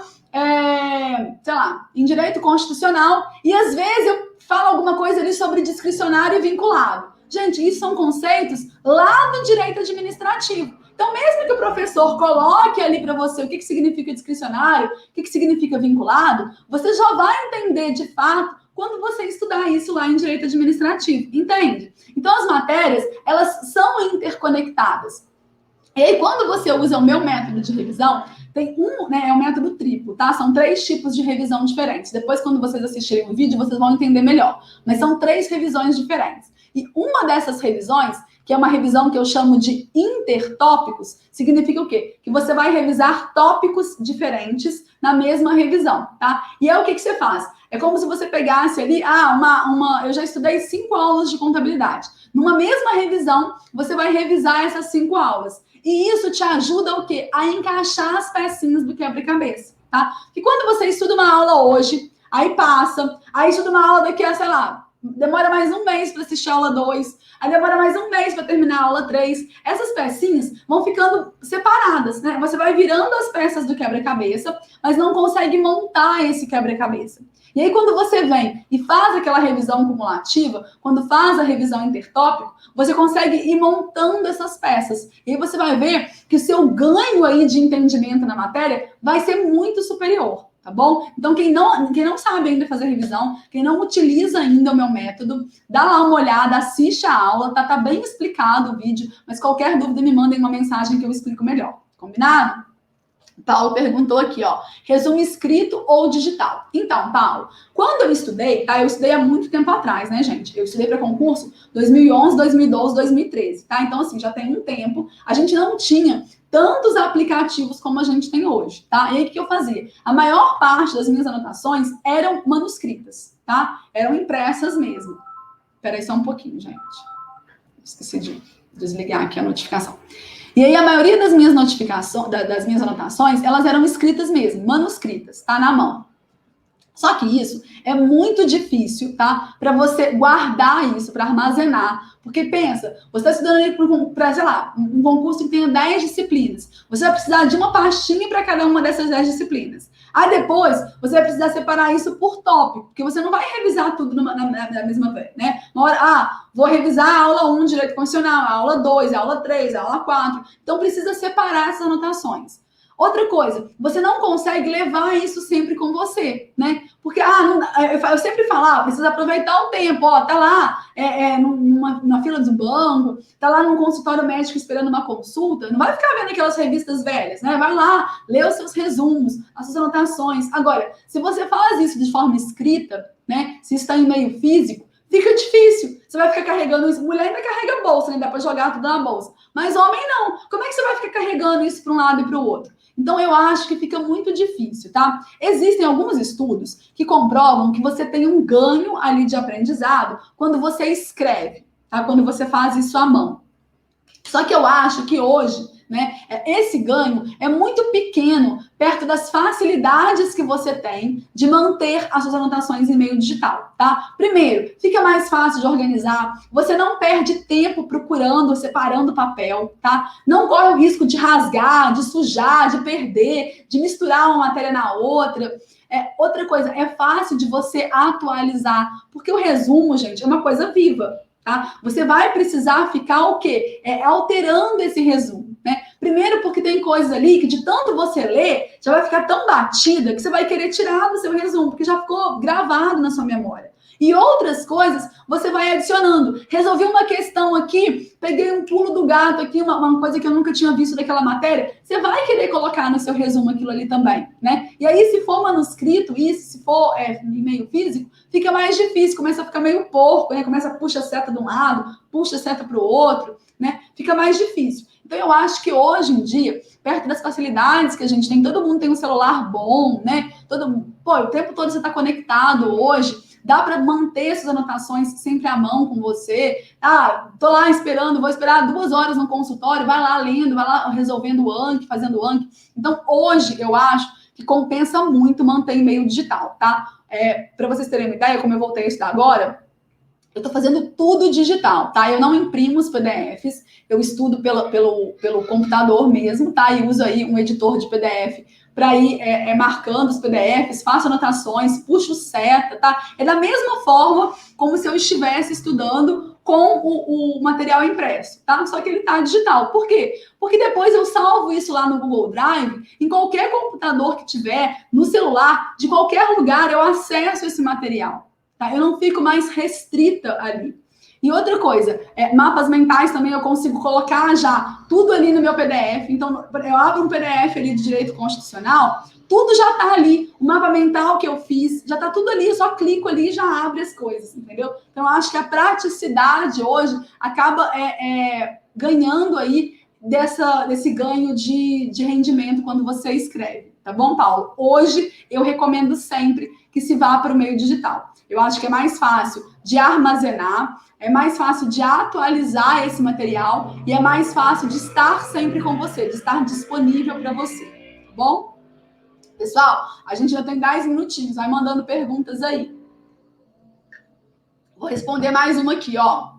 sei lá, em direito constitucional, e às vezes eu falo alguma coisa ali sobre discricionário e vinculado. Gente, isso são conceitos lá do direito administrativo. Então, mesmo que o professor coloque ali para você o que significa discricionário, o que significa vinculado, você já vai entender de fato quando você estudar isso lá em direito administrativo, entende? Então, as matérias, elas são interconectadas. E aí, quando você usa o meu método de revisão, tem é um método triplo, tá? São 3 tipos de revisão diferentes. Depois, quando vocês assistirem o vídeo, vocês vão entender melhor. Mas são 3 revisões diferentes. E uma dessas revisões, que é uma revisão que eu chamo de intertópicos, significa o quê? Que você vai revisar tópicos diferentes na mesma revisão, tá? E é o que você faz? É como se você pegasse ali, eu já estudei 5 aulas de contabilidade. Numa mesma revisão, você vai revisar essas 5 aulas. E isso te ajuda o quê? A encaixar as pecinhas do quebra-cabeça, tá? E quando você estuda uma aula hoje, aí passa, aí estuda uma aula daqui a, sei lá, demora mais um mês para assistir a aula 2, aí demora mais um mês para terminar a aula 3. Essas pecinhas vão ficando separadas, né? Você vai virando as peças do quebra-cabeça, mas não consegue montar esse quebra-cabeça. E aí, quando você vem e faz aquela revisão cumulativa, quando faz a revisão intertópico, você consegue ir montando essas peças. E aí você vai ver que o seu ganho aí de entendimento na matéria vai ser muito superior, tá tá bom? Então, quem não sabe ainda fazer revisão, quem não utiliza ainda o meu método, dá lá uma olhada, assiste a aula, tá bem explicado o vídeo, mas qualquer dúvida me mandem uma mensagem que eu explico melhor. Combinado? Paulo perguntou aqui, ó, resumo escrito ou digital? Então, Paulo, quando eu estudei, tá? Eu estudei há muito tempo atrás, né, gente? Eu estudei para concurso 2011, 2012, 2013, tá? Então, assim, já tem um tempo. A gente não tinha tantos aplicativos como a gente tem hoje, tá? E aí, o que eu fazia? A maior parte das minhas anotações eram manuscritas, tá? Eram impressas mesmo. Peraí só um pouquinho, gente. Esqueci de desligar aqui a notificação. E aí, a maioria das minhas das minhas anotações, elas eram escritas mesmo, manuscritas, tá? Na mão. Só que isso é muito difícil, tá? Para você guardar isso, para armazenar. Porque pensa, você está estudando ali para, sei lá, um concurso que tenha 10 disciplinas. Você vai precisar de uma pastinha para cada uma dessas 10 disciplinas. Aí depois, você vai precisar separar isso por tópico, porque você não vai revisar tudo na mesma vez, né? Uma hora, vou revisar a aula 1 de Direito Constitucional, a aula 2, a aula 3, a aula 4. Então, precisa separar essas anotações. Outra coisa, você não consegue levar isso sempre com você, né? Porque, eu sempre falo, precisa aproveitar o tempo, ó, tá lá na fila do banco, tá lá num consultório médico esperando uma consulta, não vai ficar vendo aquelas revistas velhas, né? Vai lá, lê os seus resumos, as suas anotações. Agora, se você faz isso de forma escrita, né? Se está em meio físico, fica difícil. Você vai ficar carregando isso. Mulher ainda carrega bolsa, né? Dá para jogar tudo na bolsa. Mas homem não. Como é que você vai ficar carregando isso para um lado e para o outro? Então, eu acho que fica muito difícil, tá? Existem alguns estudos que comprovam que você tem um ganho ali de aprendizado quando você escreve, tá? Quando você faz isso à mão. Só que eu acho que hoje, né, esse ganho é muito pequeno perto das facilidades que você tem de manter as suas anotações em meio digital, tá? Primeiro, fica mais fácil de organizar, você não perde tempo procurando, separando papel, tá? Não corre o risco de rasgar, de sujar, de perder, de misturar uma matéria na outra. Outra coisa, é fácil de você atualizar, porque o resumo, gente, é uma coisa viva. Tá? Você vai precisar ficar o quê? Alterando esse resumo, né? Primeiro porque tem coisas ali que de tanto você ler, já vai ficar tão batida que você vai querer tirar do seu resumo, porque já ficou gravado na sua memória. E outras coisas você vai adicionando. Resolvi uma questão aqui, peguei um pulo do gato aqui, uma coisa que eu nunca tinha visto daquela matéria. Você vai querer colocar no seu resumo aquilo ali também, né? E aí, se for manuscrito, isso, se for em meio físico, fica mais difícil, começa a ficar meio porco, né? Começa a puxar a seta de um lado, puxa a seta para o outro, né? Fica mais difícil. Então, eu acho que hoje em dia, perto das facilidades que a gente tem, todo mundo tem um celular bom, né? O tempo todo você está conectado hoje. Dá para manter essas anotações sempre à mão com você. Tô lá esperando, vou esperar 2 horas no consultório, vai lá lendo, vai lá resolvendo o Anki, fazendo o Anki. Então, hoje, eu acho que compensa muito manter em meio digital, tá? Para vocês terem uma ideia, como eu voltei a estudar agora, eu tô fazendo tudo digital, tá? Eu não imprimo os PDFs, eu estudo pelo computador mesmo, tá? E uso aí um editor de PDF para ir marcando os PDFs, faço anotações, puxo seta, tá? É da mesma forma como se eu estivesse estudando com o material impresso, tá? Só que ele tá digital. Por quê? Porque depois eu salvo isso lá no Google Drive, em qualquer computador que tiver, no celular, de qualquer lugar, eu acesso esse material, tá? Eu não fico mais restrita ali. E outra coisa, mapas mentais também eu consigo colocar já tudo ali no meu PDF. Então, eu abro um PDF ali de Direito Constitucional, tudo já tá ali. O mapa mental que eu fiz, já tá tudo ali. Eu só clico ali e já abre as coisas, entendeu? Então, eu acho que a praticidade hoje acaba ganhando aí desse ganho de rendimento quando você escreve. Tá bom, Paulo? Hoje, eu recomendo sempre que se vá para o meio digital. Eu acho que é mais fácil de armazenar, é mais fácil de atualizar esse material e é mais fácil de estar sempre com você, de estar disponível para você, tá bom? Pessoal, a gente já tem 10 minutinhos, vai mandando perguntas aí. Vou responder mais uma aqui, ó.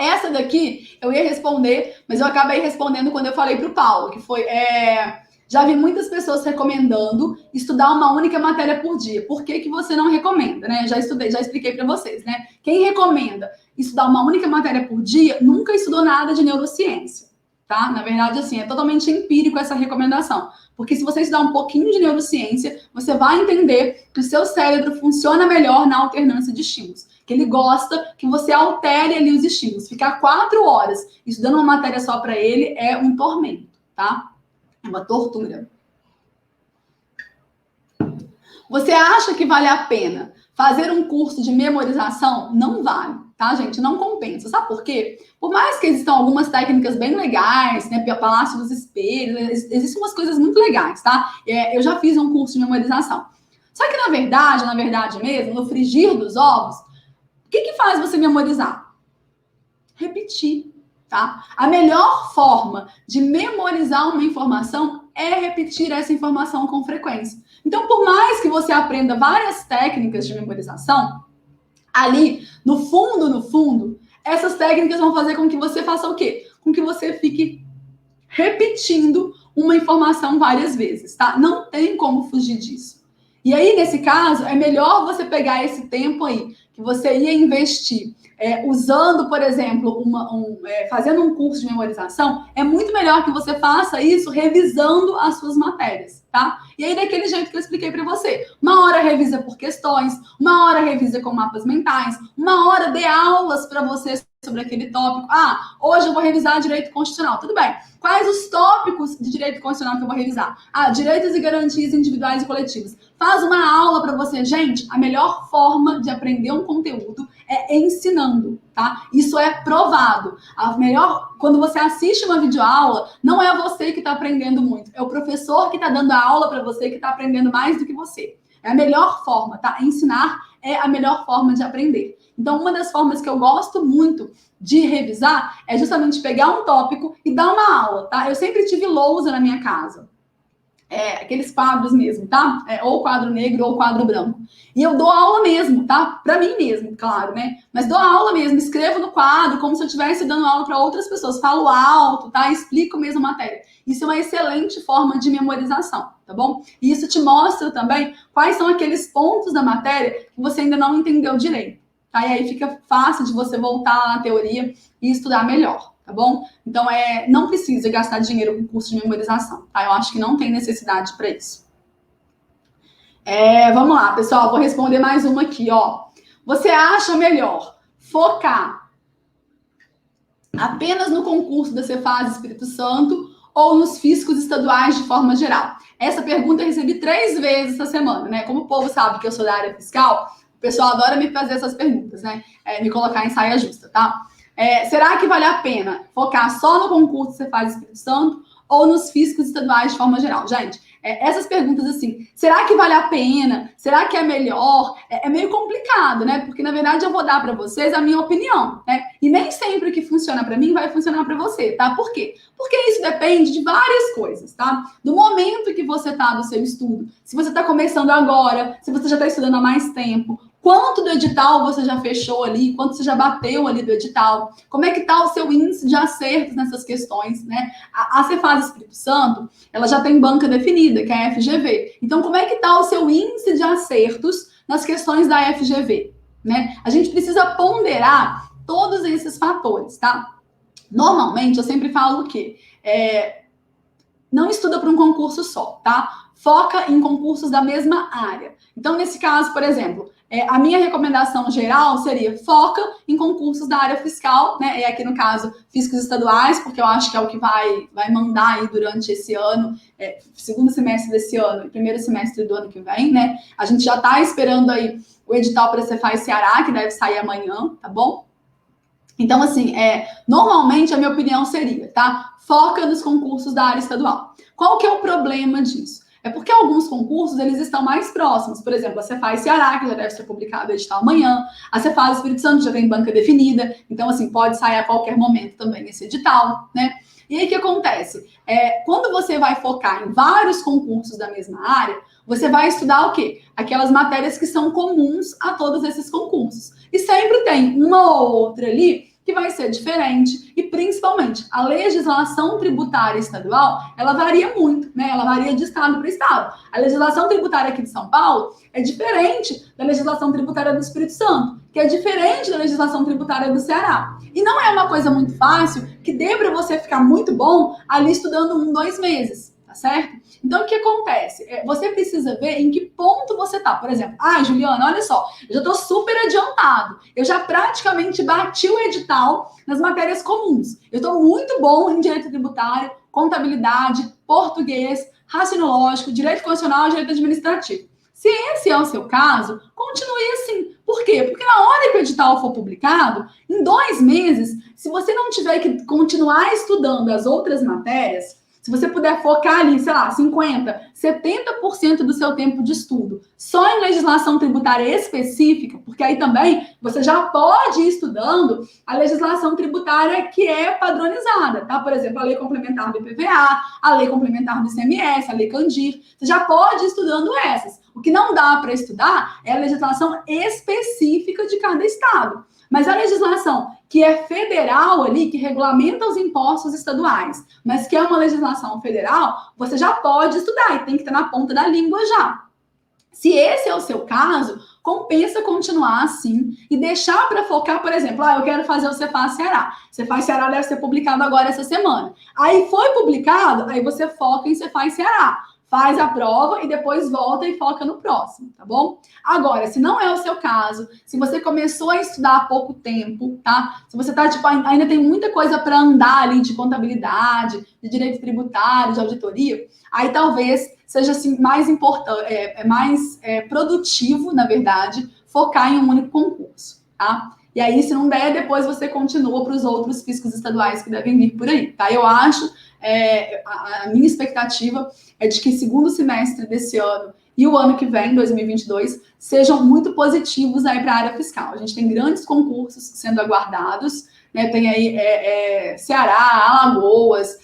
Essa daqui eu ia responder, mas eu acabei respondendo quando eu falei para o Paulo, que foi... Já vi muitas pessoas recomendando estudar uma única matéria por dia. Por que você não recomenda, né? Já expliquei para vocês, né? Quem recomenda estudar uma única matéria por dia nunca estudou nada de neurociência, tá? Na verdade, assim, é totalmente empírico essa recomendação. Porque se você estudar um pouquinho de neurociência, você vai entender que o seu cérebro funciona melhor na alternância de estímulos. Que ele gosta que você altere ali os estímulos. Ficar 4 horas estudando uma matéria só para ele é um tormento, tá? É uma tortura. Você acha que vale a pena fazer um curso de memorização? Não vale, tá, gente? Não compensa. Sabe por quê? Por mais que existam algumas técnicas bem legais, né? Palácio dos Espelhos, existem umas coisas muito legais, tá? Eu já fiz um curso de memorização. Só que, na verdade mesmo, no frigir dos ovos, o que faz você memorizar? Repetir, tá? A melhor forma de memorizar uma informação é repetir essa informação com frequência. Então, por mais que você aprenda várias técnicas de memorização, ali, no fundo, essas técnicas vão fazer com que você faça o quê? Com que você fique repetindo uma informação várias vezes, tá? Não tem como fugir disso. E aí, nesse caso, é melhor você pegar esse tempo aí, que você ia investir usando, por exemplo, fazendo um curso de memorização, é muito melhor que você faça isso revisando as suas matérias, tá? E aí, daquele jeito que eu expliquei para você. Uma hora revisa por questões, uma hora revisa com mapas mentais, uma hora dê aulas para você sobre aquele tópico. Ah, hoje eu vou revisar direito constitucional. Tudo bem. Quais os tópicos de direito constitucional que eu vou revisar? Ah, direitos e garantias individuais e coletivas. Faz uma aula para você. Gente, a melhor forma de aprender um conteúdo é ensinando, tá? Isso é provado. Quando você assiste uma videoaula, não é você que está aprendendo muito. É o professor que está dando a aula para você que está aprendendo mais do que você. É a melhor forma, tá? Ensinar é a melhor forma de aprender. Então, uma das formas que eu gosto muito de revisar é justamente pegar um tópico e dar uma aula, tá? Eu sempre tive lousa na minha casa. Aqueles quadros mesmo, tá? Ou quadro negro ou quadro branco. E eu dou aula mesmo, tá? Pra mim mesmo, claro, né? Mas dou aula mesmo, escrevo no quadro como se eu estivesse dando aula para outras pessoas. Falo alto, tá? Explico mesmo a matéria. Isso é uma excelente forma de memorização, tá bom? E isso te mostra também quais são aqueles pontos da matéria que você ainda não entendeu direito, tá? E aí fica fácil de você voltar lá na teoria e estudar melhor. Tá bom? Então, não precisa gastar dinheiro com curso de memorização, tá? Eu acho que não tem necessidade para isso. Vamos lá, pessoal, vou responder mais uma aqui, ó. Você acha melhor focar apenas no concurso da Cefaz Espírito Santo ou nos fiscos estaduais de forma geral? Essa pergunta eu recebi 3 vezes essa semana, né? Como o povo sabe que eu sou da área fiscal, o pessoal adora me fazer essas perguntas, né? Me colocar em saia justa, tá? Será que vale a pena focar só no concurso que você faz Espírito Santo ou nos fiscos estaduais de forma geral? Gente, essas perguntas assim, será que vale a pena? Será que é melhor? É meio complicado, né? Porque, na verdade, eu vou dar para vocês a minha opinião, né? E nem sempre o que funciona para mim vai funcionar para você, tá? Por quê? Porque isso depende de várias coisas, tá? Do momento que você tá no seu estudo. Se você tá começando agora, se você já tá estudando há mais tempo, quanto do edital você já fechou ali? Quanto você já bateu ali do edital? Como é que está o seu índice de acertos nessas questões, né? A Cefaz Espírito Santo, ela já tem banca definida, que é a FGV. Então, como é que está o seu índice de acertos nas questões da FGV, né? A gente precisa ponderar todos esses fatores, tá? Normalmente, eu sempre falo o quê? Não estuda para um concurso só, tá? Foca em concursos da mesma área. Então, nesse caso, por exemplo, a minha recomendação geral seria foca em concursos da área fiscal, né? E aqui no caso, fiscos estaduais, porque eu acho que é o que vai mandar aí durante esse ano, segundo semestre desse ano e primeiro semestre do ano que vem, né? A gente já está esperando aí o edital para a Cefaz Ceará, que deve sair amanhã, tá bom? Então, assim, normalmente a minha opinião seria, tá? Foca nos concursos da área estadual. Qual que é o problema disso? É porque alguns concursos, eles estão mais próximos. Por exemplo, a Cefaz Ceará, que já deve ser publicado o edital amanhã. A Cefaz Espírito Santo já tem banca definida. Então, assim, pode sair a qualquer momento também esse edital, né? E aí, o que acontece? Quando você vai focar em vários concursos da mesma área, você vai estudar o quê? Aquelas matérias que são comuns a todos esses concursos. E sempre tem uma ou outra ali que vai ser diferente e, principalmente, a legislação tributária estadual, ela varia muito, né? Ela varia de estado para estado. A legislação tributária aqui de São Paulo é diferente da legislação tributária do Espírito Santo, que é diferente da legislação tributária do Ceará. E não é uma coisa muito fácil que dê para você ficar muito bom ali estudando 1, 2 meses, tá certo? Então, o que acontece? Você precisa ver em que ponto você tá. Por exemplo, Juliana, olha só, eu já tô super adiantado. Eu já praticamente bati o edital nas matérias comuns. Eu tô muito bom em direito tributário, contabilidade, português, raciocínio lógico, direito constitucional e direito administrativo. Se esse é o seu caso, continue assim. Por quê? Porque na hora que o edital for publicado, em 2 meses, se você não tiver que continuar estudando as outras matérias, se você puder focar ali, sei lá, 50%, 70% do seu tempo de estudo só em legislação tributária específica, porque aí também você já pode ir estudando a legislação tributária que é padronizada, tá? Por exemplo, a lei complementar do IPVA, a lei complementar do ICMS, a lei Candir. Você já pode ir estudando essas. O que não dá para estudar é a legislação específica de cada estado. Mas a legislação que é federal ali, que regulamenta os impostos estaduais, mas que é uma legislação federal, você já pode estudar e tem que estar na ponta da língua já. Se esse é o seu caso, compensa continuar assim e deixar para focar, por exemplo, eu quero fazer o Cefaz Ceará. Cefaz Ceará deve ser publicado agora essa semana. Aí foi publicado, aí você foca em Cefaz Ceará. Faz a prova e depois volta e foca no próximo, tá bom? Agora, se não é o seu caso, se você começou a estudar há pouco tempo, tá? Se você tá, ainda tem muita coisa para andar ali de contabilidade, de direito tributário, de auditoria, aí talvez seja assim, mais importante, mais produtivo, na verdade, focar em um único concurso, tá? E aí, se não der, depois você continua para os outros fiscos estaduais que devem vir por aí, tá? Eu acho, a minha expectativa é de que segundo semestre desse ano e o ano que vem, 2022, sejam muito positivos aí para a área fiscal. A gente tem grandes concursos sendo aguardados, né? Tem aí Ceará, Alagoas,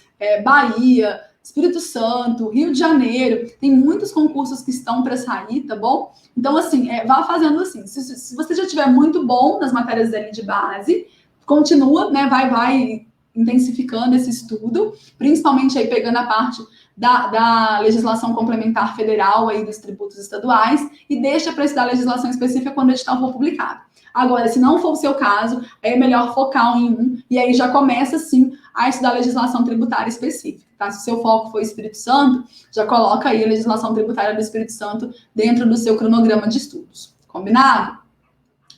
Bahia, Espírito Santo, Rio de Janeiro, tem muitos concursos que estão para sair, tá bom? Então, assim, vá fazendo assim. Se você já estiver muito bom nas matérias ali de base, continua, né? Vai intensificando esse estudo, principalmente aí pegando a parte da legislação complementar federal aí dos tributos estaduais e deixa para estudar a legislação específica quando o edital for publicado. Agora, se não for o seu caso, é melhor focar em um e aí já começa, sim, a estudar a legislação tributária específica, tá? Se o seu foco for Espírito Santo, já coloca aí a legislação tributária do Espírito Santo dentro do seu cronograma de estudos. Combinado?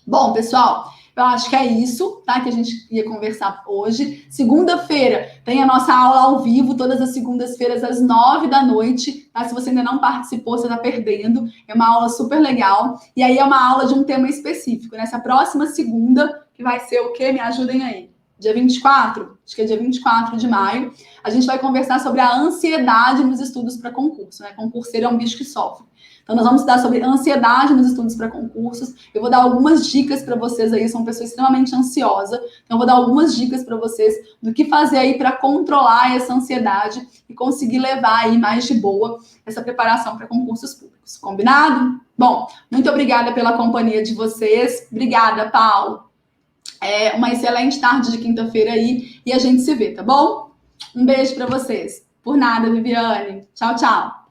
Bom, pessoal, eu acho que é isso, tá? Que a gente ia conversar hoje. Segunda-feira tem a nossa aula ao vivo, todas as segundas-feiras, às 9 da noite, tá? Se você ainda não participou, você tá perdendo. É uma aula super legal. E aí é uma aula de um tema específico. Nessa próxima segunda, que vai ser o quê? Me ajudem aí. Dia 24? Acho que é dia 24 de maio. A gente vai conversar sobre a ansiedade nos estudos para concurso, né? Concurseiro é um bicho que sofre. Então, nós vamos estudar sobre ansiedade nos estudos para concursos. Eu vou dar algumas dicas para vocês aí, sou uma pessoa extremamente ansiosa. Então, eu vou dar algumas dicas para vocês do que fazer aí para controlar essa ansiedade e conseguir levar aí mais de boa essa preparação para concursos públicos. Combinado? Bom, muito obrigada pela companhia de vocês. Obrigada, Paulo. Uma excelente tarde de quinta-feira aí e a gente se vê, tá bom? Um beijo para vocês. Por nada, Viviane. Tchau, tchau.